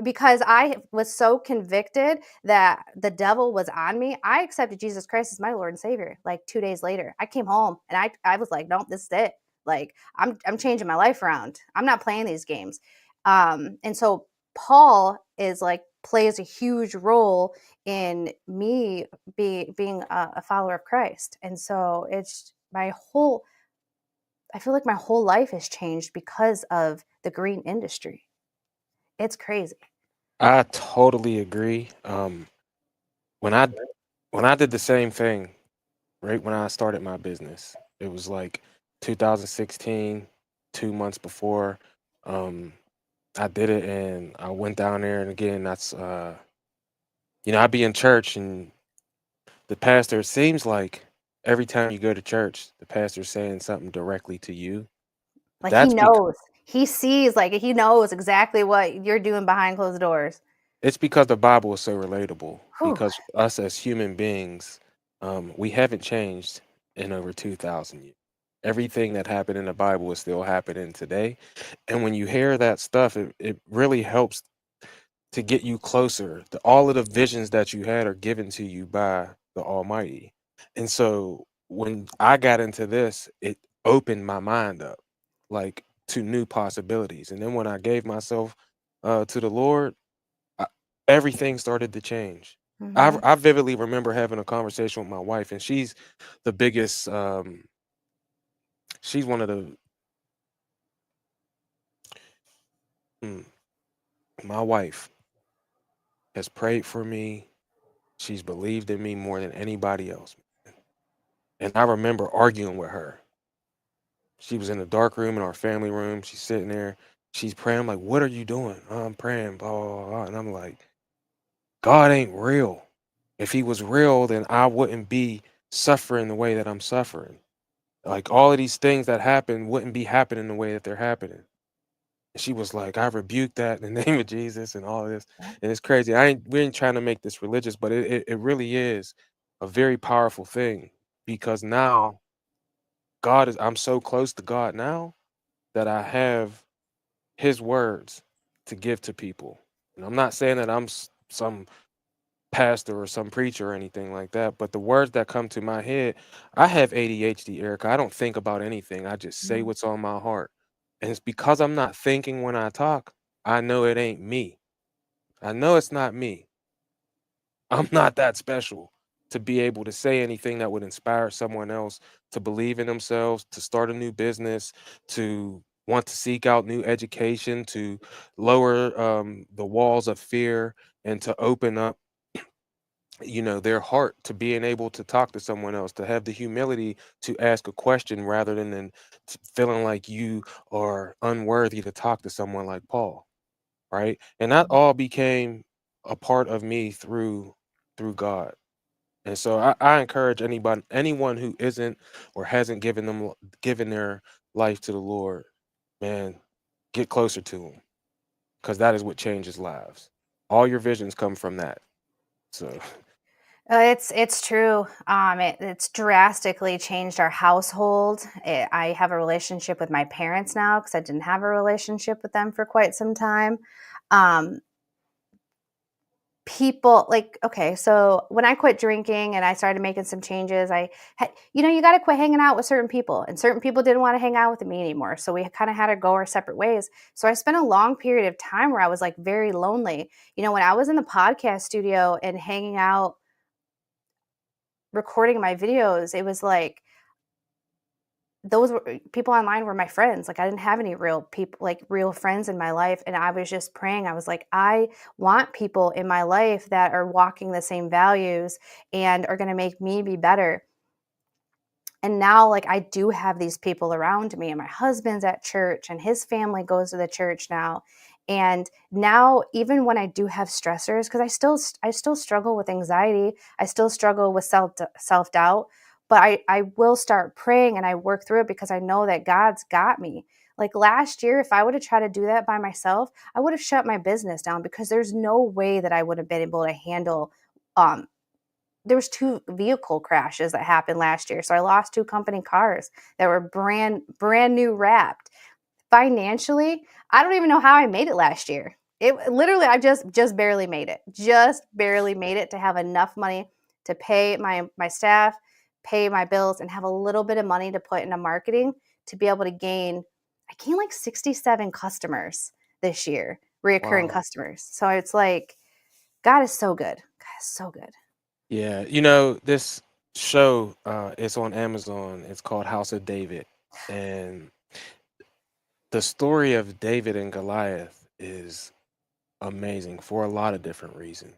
because I was so convicted that the devil was on me. I accepted Jesus Christ as my Lord and Savior like 2 days later. I came home and I was like, nope, this is it. Like I'm changing my life around. I'm not playing these games. And so Paul is like plays a huge role in me being a follower of Christ. And so it's I feel like my whole life has changed because of the green industry. It's crazy. I totally agree. When I when I did the same thing, right when I started my business, it was like 2016, 2 months before. Um, I did it, and I went down there, and again, that's I'd be in church, and the pastor. It seems like every time you go to church, the pastor's saying something directly to you. Like he That's because knows. He sees, like he knows exactly what you're doing behind closed doors. it's because the Bible is so relatable. Whew. Because us as human beings, we haven't changed in over 2,000 years. Everything that happened in the Bible is still happening today. And when you hear that stuff, it really helps to get you closer. All of the visions that you had are given to you by the Almighty. And so when I got into this, it opened my mind up like to new possibilities. And then when I gave myself to the Lord, I, everything started to change. Mm-hmm. I vividly remember having a conversation with my wife, and she's the biggest. She's one of the. mm, My wife has prayed for me. She's believed in me more than anybody else. And I remember arguing with her. She was in the dark room in our family room. She's sitting there. She's praying. I'm like, what are you doing? "Oh, I'm praying, blah, blah, blah." And I'm like, God ain't real. If he was real, then I wouldn't be suffering the way that I'm suffering. Like all of these things that happen wouldn't be happening the way that they're happening. And she was like, I rebuke that in the name of Jesus and all of this. And it's crazy. We ain't trying to make this religious, but it really is a very powerful thing because now I'm so close to God now that I have his words to give to people. And I'm not saying that I'm some pastor or some preacher or anything like that, but the words that come to my head, I have ADHD, Erica. I don't think about anything. I just say what's on my heart. And it's because I'm not thinking when I talk, I know it ain't me. I know it's not me. I'm not that special to be able to say anything that would inspire someone else to believe in themselves, to start a new business, to want to seek out new education, to lower the walls of fear, and to open up their heart to being able to talk to someone else, to have the humility to ask a question rather than feeling like you are unworthy to talk to someone like Paul, right? And that all became a part of me through God. And so I encourage anyone who isn't or hasn't given their life to the Lord, man, get closer to him because that is what changes lives. All your visions come from that. So It's true. It's drastically changed our household. I have a relationship with my parents now because I didn't have a relationship with them for quite some time. Um, People like, okay, so when I quit drinking and I started making some changes, I had, you got to quit hanging out with certain people, and certain people didn't want to hang out with me anymore. So we kind of had to go our separate ways. So I spent a long period of time where I was like very lonely. When I was in the podcast studio and hanging out, recording my videos, it was like those were people online were my friends. Like I didn't have any real people, like real friends in my life. And I was just praying. I was like, I want people in my life that are walking the same values and are going to make me be better. And now, like, I do have these people around me, and my husband's at church and his family goes to the church now. And now, even when I do have stressors, because I still struggle with anxiety, I still struggle with self-doubt, but I will start praying and I work through it because I know that God's got me. Like last year, if I would have tried to do that by myself, I would have shut my business down because there's no way that I would have been able to handle um there was 2 vehicle crashes that happened last year. So I lost 2 company cars that were brand new wrapped. Financially, I don't even know how I made it last year. It literally I just barely made it. Just barely made it to have enough money to pay my staff, pay my bills, and have a little bit of money to put into marketing to be able to I gained like 67 customers this year, reoccurring Wow. customers. So it's like God is so good. God is so good. Yeah, this show is on Amazon. It's called House of David, and the story of David and Goliath is amazing for a lot of different reasons.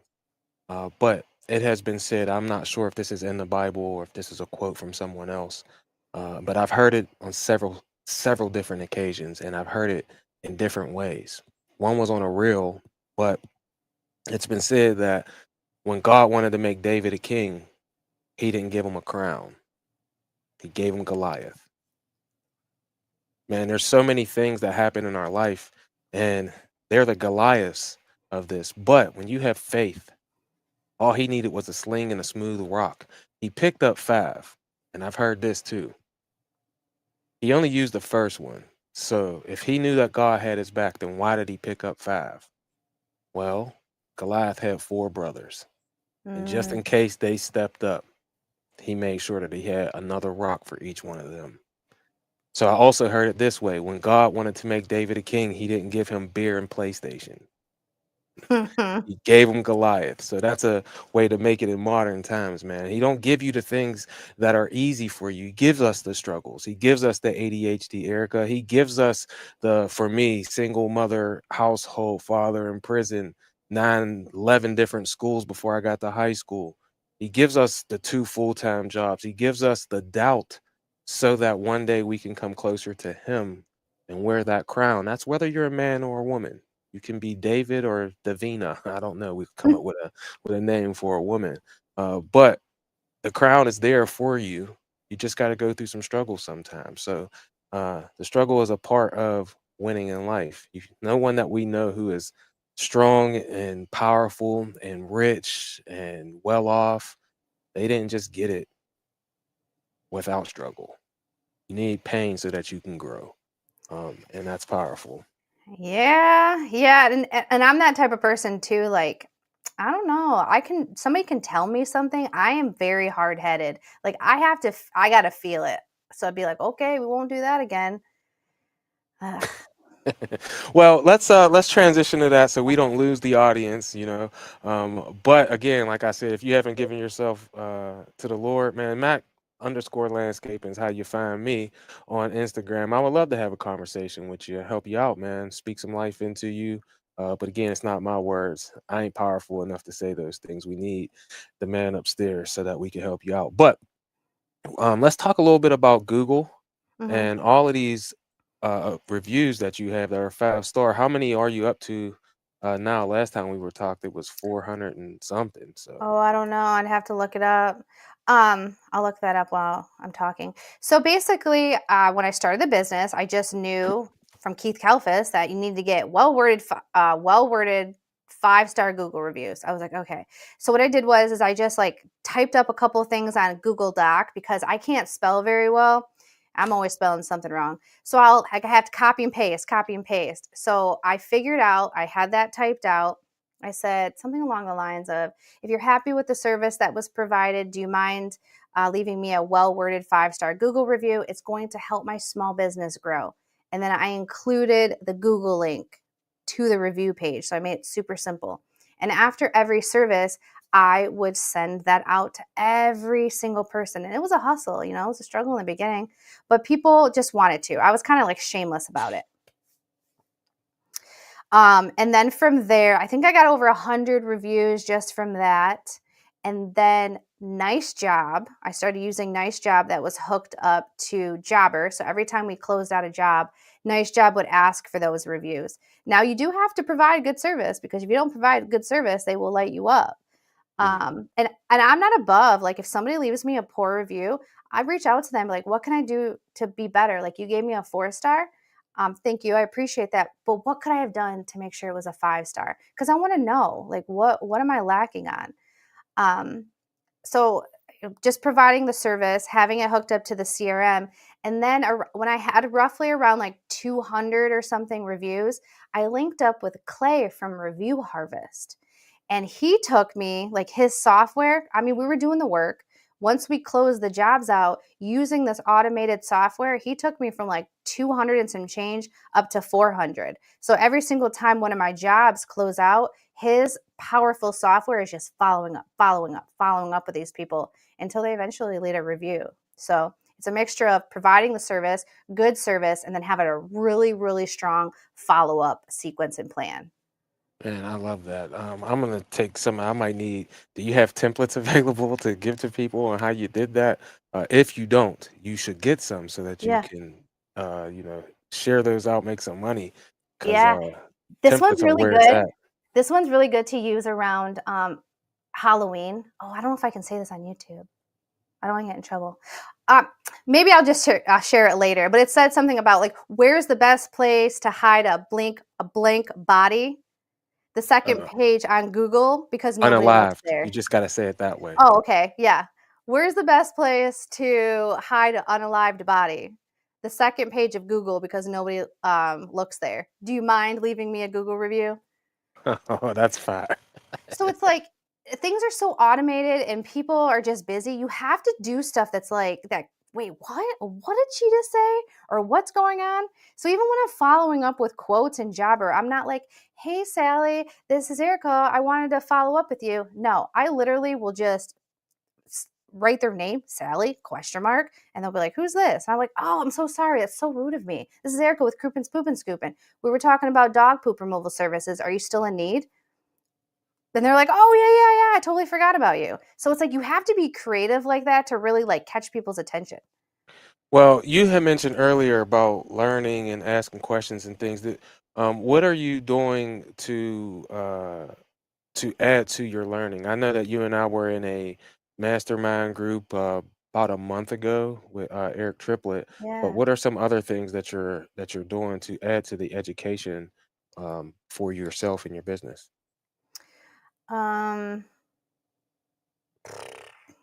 But it has been said, I'm not sure if this is in the Bible or if this is a quote from someone else, but I've heard it on several different occasions, and I've heard it in different ways. One was on a reel, but it's been said that when God wanted to make David a king, he didn't give him a crown. He gave him Goliath. Man, there's so many things that happen in our life, and they're the Goliaths of this. But when you have faith, all he needed was a sling and a smooth rock. He picked up 5, and I've heard this too. He only used the first one. So if he knew that God had his back, then why did he pick up 5? Well, Goliath had 4 brothers, and just Mm. in case they stepped up, he made sure that he had another rock for each one of them. So I also heard it this way: when God wanted to make David a king, he didn't give him beer and PlayStation. He gave him Goliath. So that's a way to make it in modern times, man. He don't give you the things that are easy for you. He gives us the struggles. He gives us the ADHD, Erica. He gives us for me, single mother, household, father in prison, 11 different schools before I got to high school. He gives us the 2 full-time jobs. He gives us the doubt so that one day we can come closer to him and wear that crown. That's whether you're a man or a woman. You can be David or Davina. I don't know. We could come up with a name for a woman. But the crown is there for you. You just got to go through some struggles sometimes. So the struggle is a part of winning in life. No one that we know who is strong and powerful and rich and well off, they didn't just get it without struggle. You need pain so that you can grow. And that's powerful. Yeah, yeah, and I'm that type of person too. Like, I don't know. Somebody can tell me something. I am very hard headed. Like, I gotta feel it. So I'd be like, okay, we won't do that again. Ugh. Well, let's transition to that so we don't lose the audience, But again, like I said, if you haven't given yourself to the Lord, man, Mac underscore landscaping is how you find me on Instagram. I would love to have a conversation with you, help you out, man, speak some life into you. But again, it's not my words. I ain't powerful enough to say those things. We need the man upstairs so that we can help you out. But let's talk a little bit about Google Mhm. and all of these reviews that you have that are 5-star. How many are you up to now? Last time we were talked, it was 400 and something. So Oh, I don't know. I'd have to look it up. I'll look that up while I'm talking. So basically, when I started the business, I just knew from Keith Kalfas that you need to get well worded 5-star Google reviews. I was like, okay. So what I did is I just like typed up a couple of things on Google Doc because I can't spell very well. I'm always spelling something wrong. So I have to copy and paste, copy and paste. So I figured out I had that typed out. I said something along the lines of, if you're happy with the service that was provided, do you mind leaving me a well-worded 5-star Google review? It's going to help my small business grow. And then I included the Google link to the review page. So I made it super simple. And after every service, I would send that out to every single person. And it was a hustle, it was a struggle in the beginning, but people just wanted to. I was kind of like shameless about it. And then from there, I think I got over 100 reviews just from that. And then Nice Job, I started using Nice Job that was hooked up to Jobber. So every time we closed out a job, Nice Job would ask for those reviews. Now you do have to provide good service, because if you don't provide good service, they will light you up. And I'm not above, like, if somebody leaves me a poor review, I reach out to them like, what can I do to be better? Like, you gave me a 4-star. Thank you. I appreciate that. But what could I have done to make sure it was a 5-star? Because I want to know, like, what am I lacking on? So just providing the service, having it hooked up to the CRM. And then when I had roughly around like 200 or something reviews, I linked up with Clay from Review Harvest. And he took me, like, his software. I mean, we were doing the work. Once we closed the jobs out using this automated software, he took me from like 200 and some change up to 400. So every single time one of my jobs close out, his powerful software is just following up with these people until they eventually leave a review. So it's a mixture of providing the service, good service, and then having a really, really strong follow-up sequence and plan. Man, I love that. I'm gonna take some. I might need. Do you have templates available to give to people on how you did that? If you don't, you should get some so that you Yeah. can, share those out, make some money, because Yeah. This one's templates are really where it's good. at. This one's really good to use around Halloween. Oh, I don't know if I can say this on YouTube. I don't want to get in trouble. Um, Maybe I'll just share it later. But it said something about, like, where's the best place to hide a blank body? The second Uh, page on Google, because nobody looks Unalived. You there. just gotta say it that way. Oh, okay, yeah. Where's the best place to hide an unalived body? The second page of Google, because nobody looks there. Do you mind leaving me a Google review? Oh, that's fine. So it's like things are so automated and people are just busy. You have to do stuff that's like that. Wait, what? What did she just say? Or what's going on? So even when I'm following up with quotes and Jobber, I'm not like, hey, Sally, this is Erica. I wanted to follow up with you. No, I literally will just write their name, Sally, question mark, and they'll be like, who's this? And I'm like, oh, I'm so sorry. That's so rude of me. This is Erica with Krupin's Poopin Scoopin. We were talking about dog poop removal services. Are you still in need? Then they're like, oh, yeah, I totally forgot about you. So it's like you have to be creative like that to really like catch people's attention. Well, you had mentioned earlier about learning and asking questions and things. That what are you doing to add to your learning? I know that you and I were in a mastermind group about a month ago with Eric Triplett, but Yeah. what are some other things that you're doing to add to the education for yourself and your business? Um,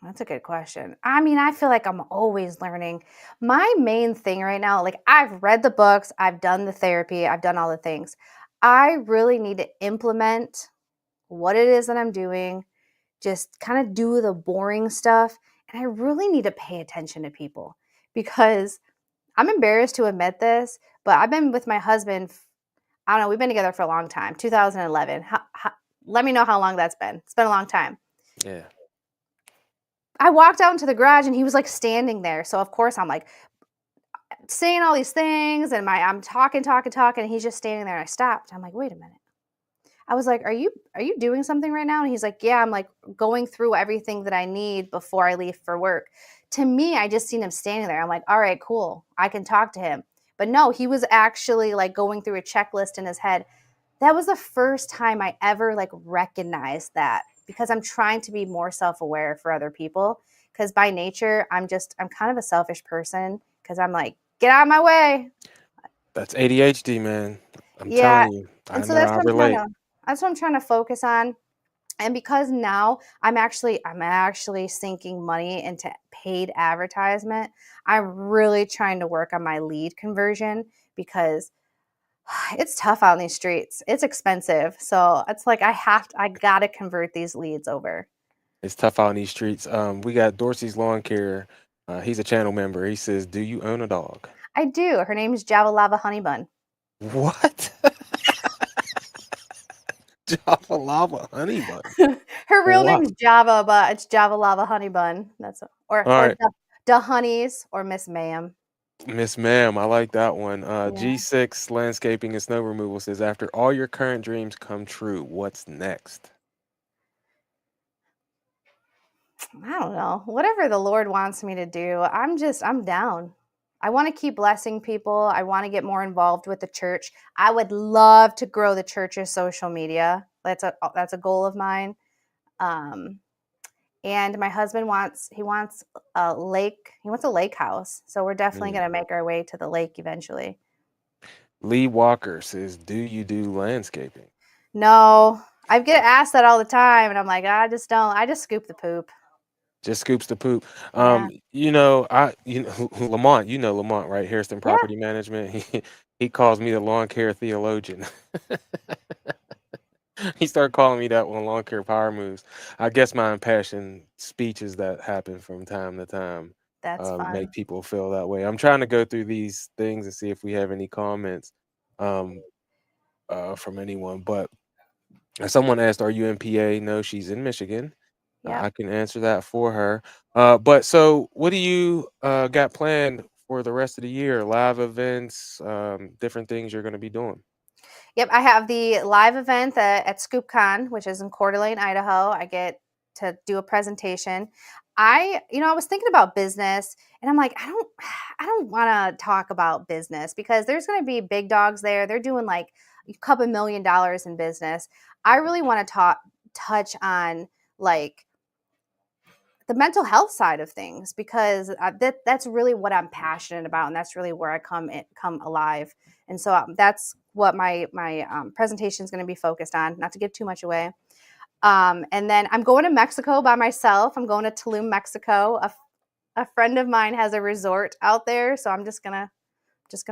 that's a good question. I mean, I feel like I'm always learning. My main thing right now, like, I've read the books, I've done the therapy, I've done all the things. I really need to implement what it is that I'm doing, just kind of do the boring stuff. And I really need to pay attention to people, because I'm embarrassed to admit this, but I've been with my husband. I don't know. We've been together for a long time, 2011. Let me know how long that's been. It's been a long time. Yeah. I walked out into the garage and he was like standing there. So of course I'm like saying all these things and I'm talking, and he's just standing there. And I stopped. I'm like, wait a minute. I was like, are you doing something right now? And he's like, yeah, I'm like going through everything that I need before I leave for work. To me, I just seen him standing there. I'm like, all right, cool. I can talk to him. But no, he was actually like going through a checklist in his head. That was the first time I ever like recognized that, because I'm trying to be more self-aware for other people, because by nature I'm kind of a selfish person, because I'm like, get out of my way. That's ADHD, man. I'm Yeah. telling you. I And so know I relate. that's what I'm trying to focus on. And because now I'm actually sinking money into paid advertisement, I'm really trying to work on my lead conversion, because it's tough out in these streets. It's expensive. So it's like I gotta convert these leads over. It's tough out in these streets. We got Dorsey's Lawn Care. He's a channel member. He says, "Do you own a dog?" I do. Her name is Java Lava Honey Bun. What? Java Lava Honey Bun. Her real Wow. name is Java, but it's Java Lava Honey Bun. All Or right, the Honeys or Miss Ma'am. Miss Ma'am, I like that one. Yeah. G6 Landscaping and Snow Removal says, after all your current dreams come true, what's next? I don't know. Whatever the Lord wants me to do, I'm down. I want to keep blessing people. I want to get more involved with the church. I would love to grow the church's social media. That's a goal of mine. Um, and my husband wants a lake. He wants a lake house. So we're definitely Mm. going to make our way to the lake eventually. Lee Walker says, do you do landscaping? No, I get asked that all the time, and I'm like, I just don't. I just scoop the poop. Just scoops the poop. Yeah, Lamont, Lamont, right? Harrison yeah, Property Management. He calls me the lawn care theologian. He started calling me that when lawn care power moves. I guess my impassioned speeches that happen from time to time that's make fun. people feel that way. I'm trying to go through these things and see if we have any comments um, from anyone. But someone asked, "Are you in PA?" No, she's in Michigan. Yep. I can answer that for her. But so, what do you got planned for the rest of the year? Live events, different things you're going to be doing. Yep, I have the live event at ScoopCon, which is in Coeur d'Alene, Idaho. I get to do a presentation. I was thinking about business, and I'm like, I don't want to talk about business because there's going to be big dogs there. They're doing like a couple $1 million in business. I really want to touch on like the mental health side of things because that's really what I'm passionate about, and that's really where I come alive. And so that's what my presentation is going to be focused on. Not to give too much away. And then I'm going to Mexico by myself. I'm going to Tulum, Mexico. A friend of mine has a resort out there, so I'm just gonna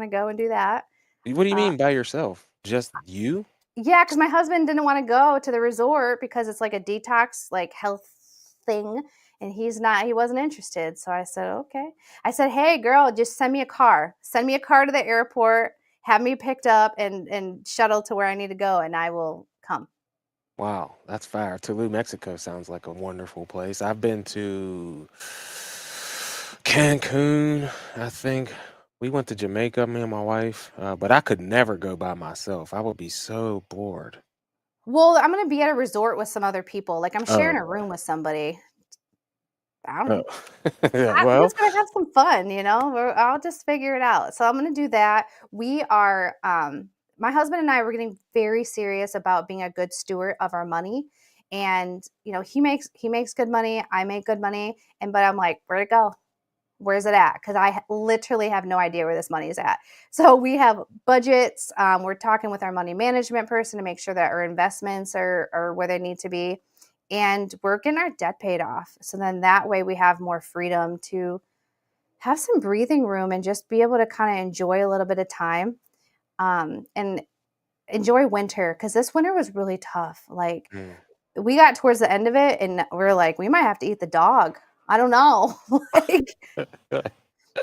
go and do that. What do you Uh, mean by yourself? Just you? Yeah, because my husband didn't want to go to the resort because it's like a detox, like health thing, and he wasn't interested. So I said, okay. I said, hey, girl, just send me a car. Send me a car to the airport, have me picked up, and shuttle to where I need to go, and I will come. Wow, that's fire. Tulum, Mexico sounds like a wonderful place. I've been to Cancun, I think. We went to Jamaica, me and my wife, but I could never go by myself. I would be so bored. Well, I'm gonna be at a resort with some other people. Like I'm sharing Oh, a room with somebody. I don't oh. know. Yeah, We're well, just gonna have some fun, you know. I'll just figure it out. So I'm gonna do that. We are, my husband and I were getting very serious about being a good steward of our money, and he makes good money. I make good money, but I'm like, where'd it go? Where's it at? Because literally have no idea where this money is at. So we have budgets. We're talking with our money management person to make sure that our investments are where they need to be. And we're getting our debt paid off. So then that way we have more freedom to have some breathing room and just be able to kind of enjoy a little bit of time, and enjoy winter because this winter was really tough. Like mm. we got towards the end of it and we're like, we might have to eat the dog. I don't know. Like,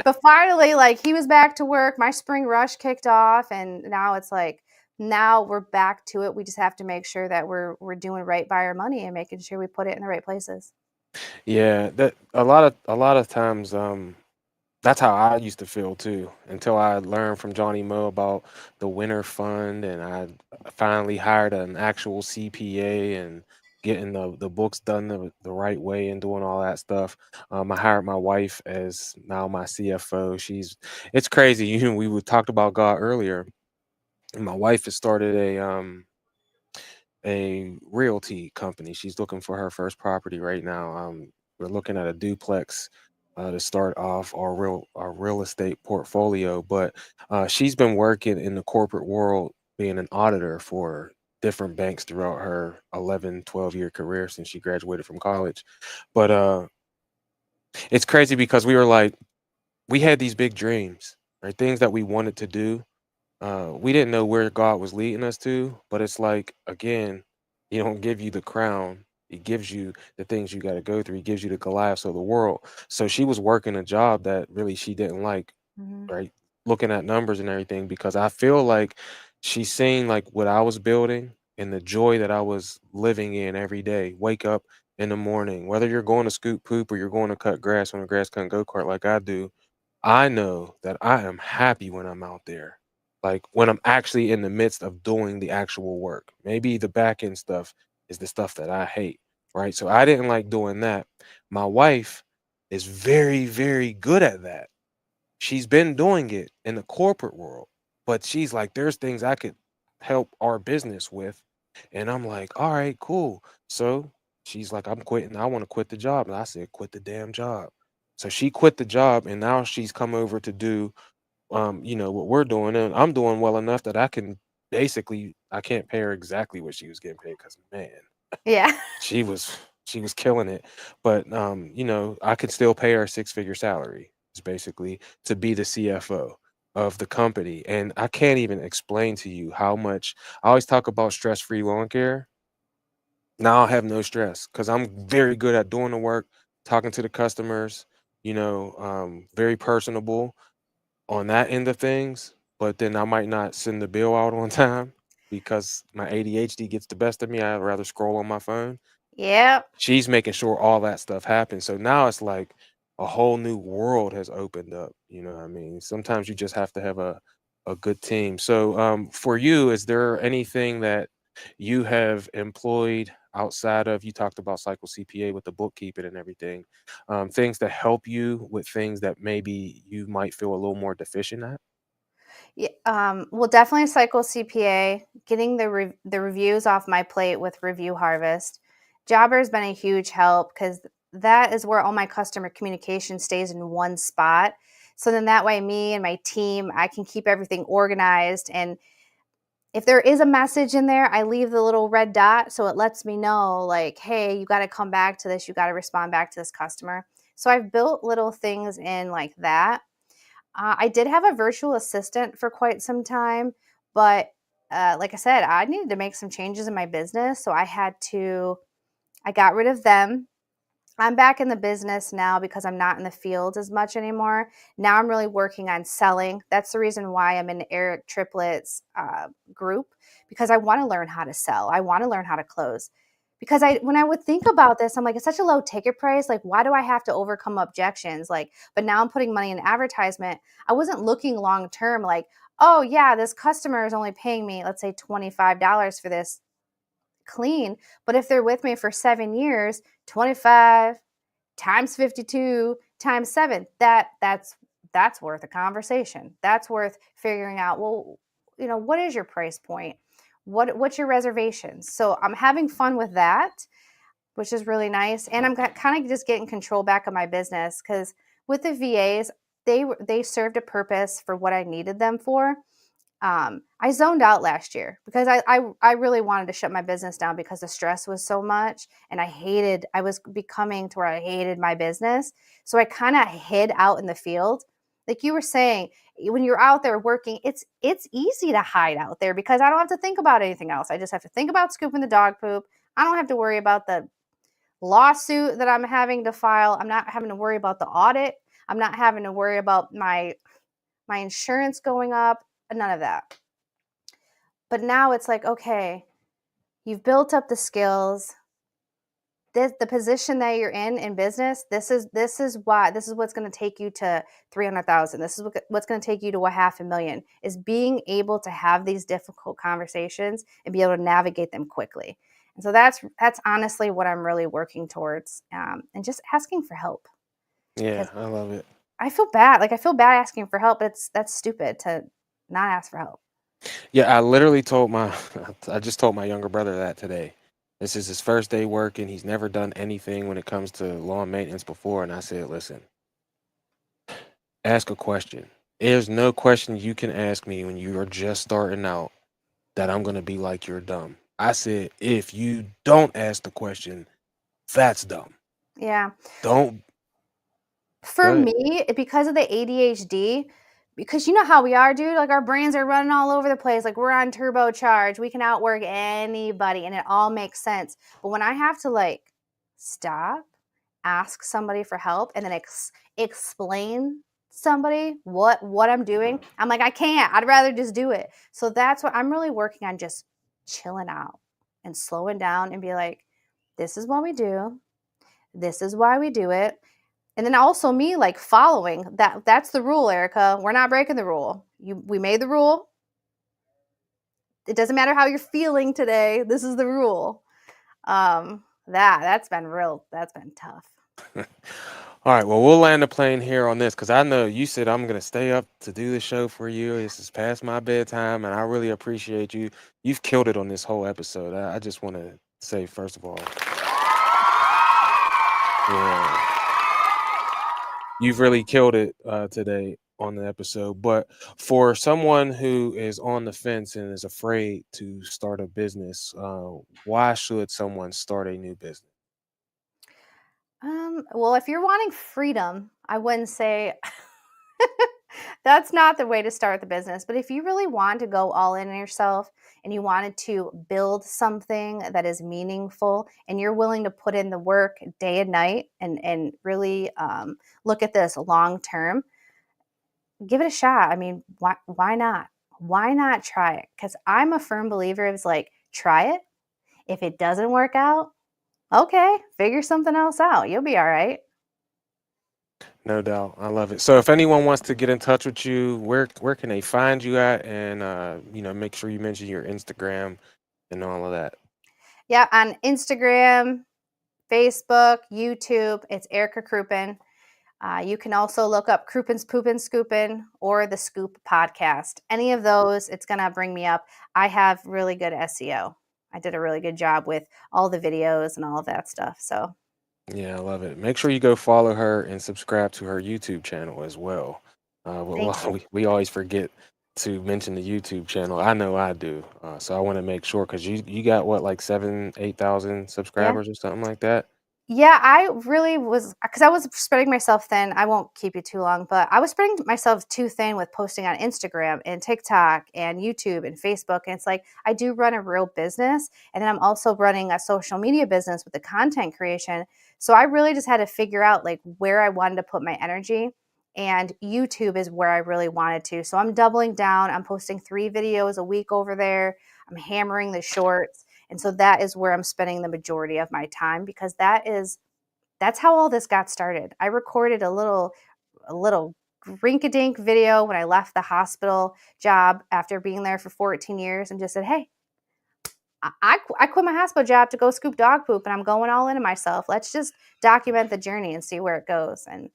but finally, like he was back to work. My spring rush kicked off, and now it's like now we're back to it. We just have to make sure that we're doing right by our money and making sure we put it in the right places. Yeah, that a lot of times that's how I used to feel too until I learned from Johnny Moe about the winter fund and I finally hired an actual CPA and getting the books done the right way and doing all that stuff. I hired my wife as now my CFO. It's crazy. We talked about God earlier. And my wife has started a realty company. She's looking for her first property right now. We're looking at a duplex to start off our real estate portfolio. But she's been working in the corporate world, being an auditor for different banks throughout her 11, 12-year career since she graduated from college. But it's crazy because we had these big dreams, right? Things that we wanted to do, we didn't know where God was leading us to, but it's like again, He don't give you the crown. He gives you the things you got to go through. He gives you the Goliaths of the world. So she was working a job that really she didn't like, Mhm. right? Looking at numbers and everything, because I feel like she's seen like what I was building, and the joy that I was living in every day. Wake up in the morning, whether you're going to scoop poop or you're going to cut grass on a grass cutting go kart like I do, I know that I am happy when I'm out there. Like when I'm actually in the midst of doing the actual work. Maybe the back end stuff is the stuff that I hate, right? So I didn't like doing that. My wife is very, very good at that. She's been doing it in the corporate world, but she's like, there's things I could help our business with. And I'm like, all right, cool. So she's like, I'm quitting. I want to quit the job. And I said, quit the damn job. So she quit the job and now she's come over to do what we're doing. And I'm doing well enough that I can basically I can't pay her exactly what she was getting paid because man, Yeah. she was she was killing it. But I could still pay her a six-figure salary, is basically to be the CFO of the company. And I can't even explain to you how much I always talk about stress-free lawn care. Now I have no stress because I'm very good at doing the work, talking to the customers, very personable on that end of things. But then I might not send the bill out on time because my ADHD gets the best of me. I'd rather scroll on my phone. Yep. She's making sure all that stuff happens. So now it's like a whole new world has opened up. You know what I mean? Sometimes you just have to have a good team. So for you, is there anything that you have employed outside of you talked about Cycle CPA with the bookkeeping and everything, things that help you with things that maybe you might feel a little more deficient at? Yeah, well, definitely Cycle CPA, getting the reviews off my plate with Review Harvest. Jobber has been a huge help because that is where all my customer communication stays in one spot. So then that way, me and my team, I can keep everything organized. And if there is a message in there, I leave the little red dot so it lets me know, like, hey, you got to come back to this. You got to respond back to this customer. So I've built little things in like that. I did have a virtual assistant for quite some time, but like I said, I needed to make some changes in my business. So I got rid of them. I'm back in the business now because I'm not in the field as much anymore. Now I'm really working on selling. That's the reason why I'm in Eric Triplett's group because I want to learn how to sell. I want to learn how to close. Because when I would think about this, I'm like, it's such a low ticket price. Like, why do I have to overcome objections? Like, but now I'm putting money in advertisement. I wasn't looking long term, like, oh yeah, this customer is only paying me, let's say $25 for this clean. But if they're with me for 7 years, 25 times 52 times 7, that's worth a conversation. That's worth figuring out, well, what is your price point? What's your reservations? So I'm having fun with that, which is really nice. And I'm kind of just getting control back of my business because with the VAs, they served a purpose for what I needed them for. I zoned out last year because I really wanted to shut my business down because the stress was so much and I was becoming to where I hated my business. So I kind of hid out in the field. Like you were saying, when you're out there working, it's easy to hide out there because I don't have to think about anything else. I just have to think about scooping the dog poop. I don't have to worry about the lawsuit that I'm having to file. I'm not having to worry about the audit. I'm not having to worry about my insurance going up, none of that. But now it's like, okay, you've built up the skills. The position that you're in business, this is what's going to take you to 300,000. This is what's going to take you to $500,000 is being able to have these difficult conversations and be able to navigate them quickly. And so that's honestly what I'm really working towards, and just asking for help Yeah, because I love it. I feel bad. Like I feel bad asking for help, but that's stupid to not ask for help. Yeah, I literally told my I just told my younger brother that today. This is his first day working. He's never done anything when it comes to lawn maintenance before. And I said, listen, ask a question. There's no question you can ask me when you are just starting out that I'm going to be like you're dumb. I said, if you don't ask the question, that's dumb. Yeah. Don't For go ahead. me, because of the ADHD, because you know how we are, dude, like our brains are running all over the place. Like we're on turbocharge. We can outwork anybody and it all makes sense. But when I have to like stop, ask somebody for help and then explain somebody what I'm doing, I'm like I can't. I'd rather just do it. So that's what I'm really working on, just chilling out. and slowing down and be like, this is what we do. This is why we do it. And then also me like following that. That's the rule, Erica. We're not breaking the rule. We made the rule. It doesn't matter how you're feeling today. This is the rule. That's been real. That's been tough. All right, well, we'll land the plane here on this because I know you said I'm gonna stay up to do the show for you. This is past my bedtime, and I really appreciate you. You've killed it on this whole episode. I just want to say, first of all, yeah, you've really killed it today on the episode. But for someone who is on the fence and is afraid to start a business, why should someone start a new business? Well, if you're wanting freedom, I wouldn't say that's not the way to start the business. But if you really want to go all in on yourself and you wanted to build something that is meaningful and you're willing to put in the work day and night and really look at this long term, give it a shot. I mean, why not? Why not try it? Because I'm a firm believer it's like, try it. If it doesn't work out, okay, figure something else out. You'll be all right. No doubt. I love it. So if anyone wants to get in touch with you, where can they find you at? And make sure you mention your Instagram and all of that. Yeah, on Instagram, Facebook, YouTube, it's Erica Krupin. You can also look up Krupin's Poopin Scoopin or the Scoop podcast. Any of those, it's going to bring me up. I have really good SEO. I did a really good job with all the videos and all of that stuff. So, Yeah, I love it. Make sure you go follow her and subscribe to her YouTube channel as well. thank you. We always forget to mention the YouTube channel. I know I do. So I want to make sure because you got what, like 8,000 Yeah. subscribers or something like that. Yeah, I really was because I was spreading myself thin. I won't keep you too long, but I was spreading myself too thin with posting on Instagram and TikTok and YouTube and Facebook. And it's like I do run a real business, and then I'm also running a social media business with the content creation. So I really just had to figure out like where I wanted to put my energy. And YouTube is where I really wanted to. So I'm doubling down. I'm posting 3 videos a week over there. I'm hammering the shorts. And so that is where I'm spending the majority of my time because that's how all this got started. I recorded a little rink-a-dink video when I left the hospital job after being there for 14 years and just said, hey, I quit my hospital job to go scoop dog poop and I'm going all into myself. Let's just document the journey and see where it goes. And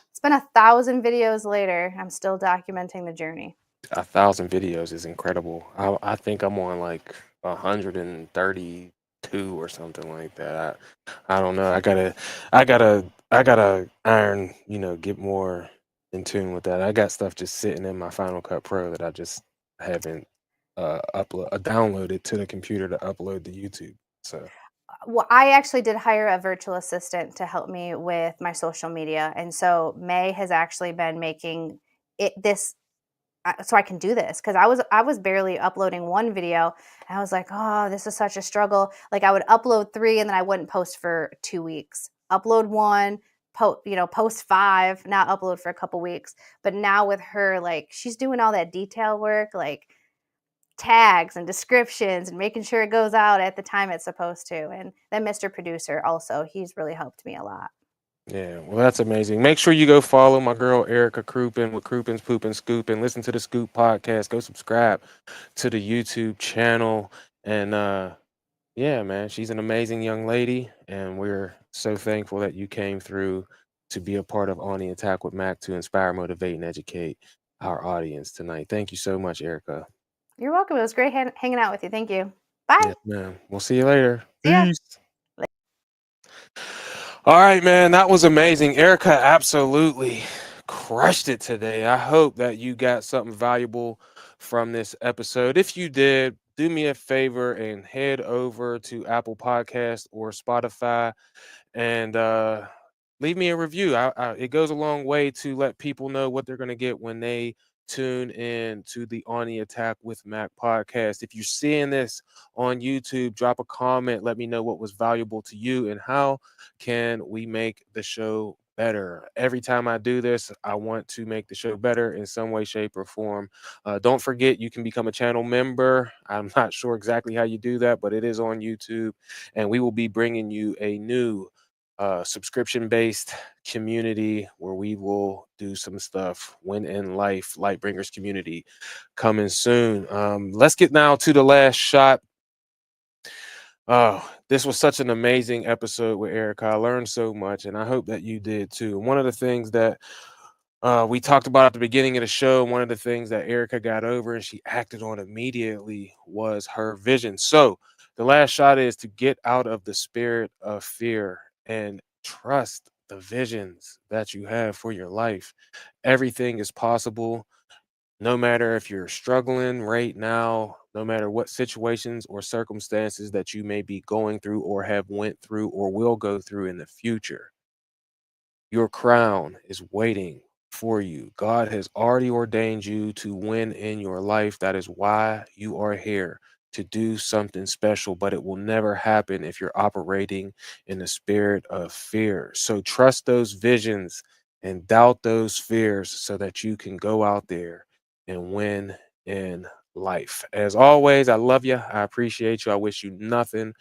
it's been 1,000 videos later. I'm still documenting the journey. 1,000 videos is incredible. I think I'm on like 132 or something like that. I don't know. I gotta iron. Get more in tune with that. I got stuff just sitting in my Final Cut Pro that I just haven't downloaded to the computer to upload to YouTube. So Well, I actually did hire a virtual assistant to help me with my social media. And so May has actually been making it this so I can do this because I was barely uploading one video and I was like, oh, this is such a struggle. Like I would upload 3 and then I wouldn't post for 2 weeks. Upload 1, post 5, not upload for a couple weeks. But now with her, like she's doing all that detail work, like tags and descriptions and making sure it goes out at the time it's supposed to. And then Mr. Producer also, he's really helped me a lot. yeah, well, that's amazing. Make sure you go follow my girl Erica Krupin with Krupin's Poopin Scoop and listen to the Scoop podcast. Go subscribe to the YouTube channel and yeah, man, she's an amazing young lady, and we're so thankful that you came through to be a part of On the Attack with Mac to inspire, motivate, and educate our audience tonight. Thank you so much, Erica. You're welcome. It was great hanging out with you. Thank you. Bye. Yes, ma'am. We'll see you later. See ya. Peace. All right, man, that was amazing. Erica absolutely crushed it today. I hope that you got something valuable from this episode. If you did, do me a favor and head over to Apple Podcast or Spotify and leave me a review. It goes a long way to let people know what they're going to get when they tune in to the On the Attack with Mac podcast. If you're seeing this on YouTube, drop a comment. Let me know what was valuable to you and how can we make the show better. Every time I do this, I want to make the show better in some way, shape, or form. Don't forget, you can become a channel member. I'm not sure exactly how you do that, but it is on YouTube. And we will be bringing you a new subscription based community where we will do some stuff. When in Life, Lightbringers community coming soon. Let's get now to the last shot. Oh, this was such an amazing episode with Erica. I learned so much, and I hope that you did too. One of the things that we talked about at the beginning of the show, one of the things that Erica got over and she acted on immediately was her vision. So the last shot is to get out of the spirit of fear and trust the visions that you have for your life. Everything is possible, no matter if you're struggling right now, no matter what situations or circumstances that you may be going through or have went through or will go through in the future. Your crown is waiting for you. God has already ordained you to win in your life. That is why you are here, to do something special, but it will never happen if you're operating in the spirit of fear. So trust those visions and doubt those fears so that you can go out there and win in life. As always, I love you. I appreciate you. I wish you nothing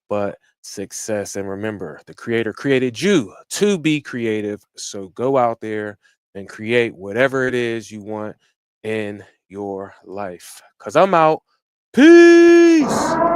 but success. And remember, the creator created you to be creative. So go out there and create whatever it is you want in your life. Because I'm out. Peace.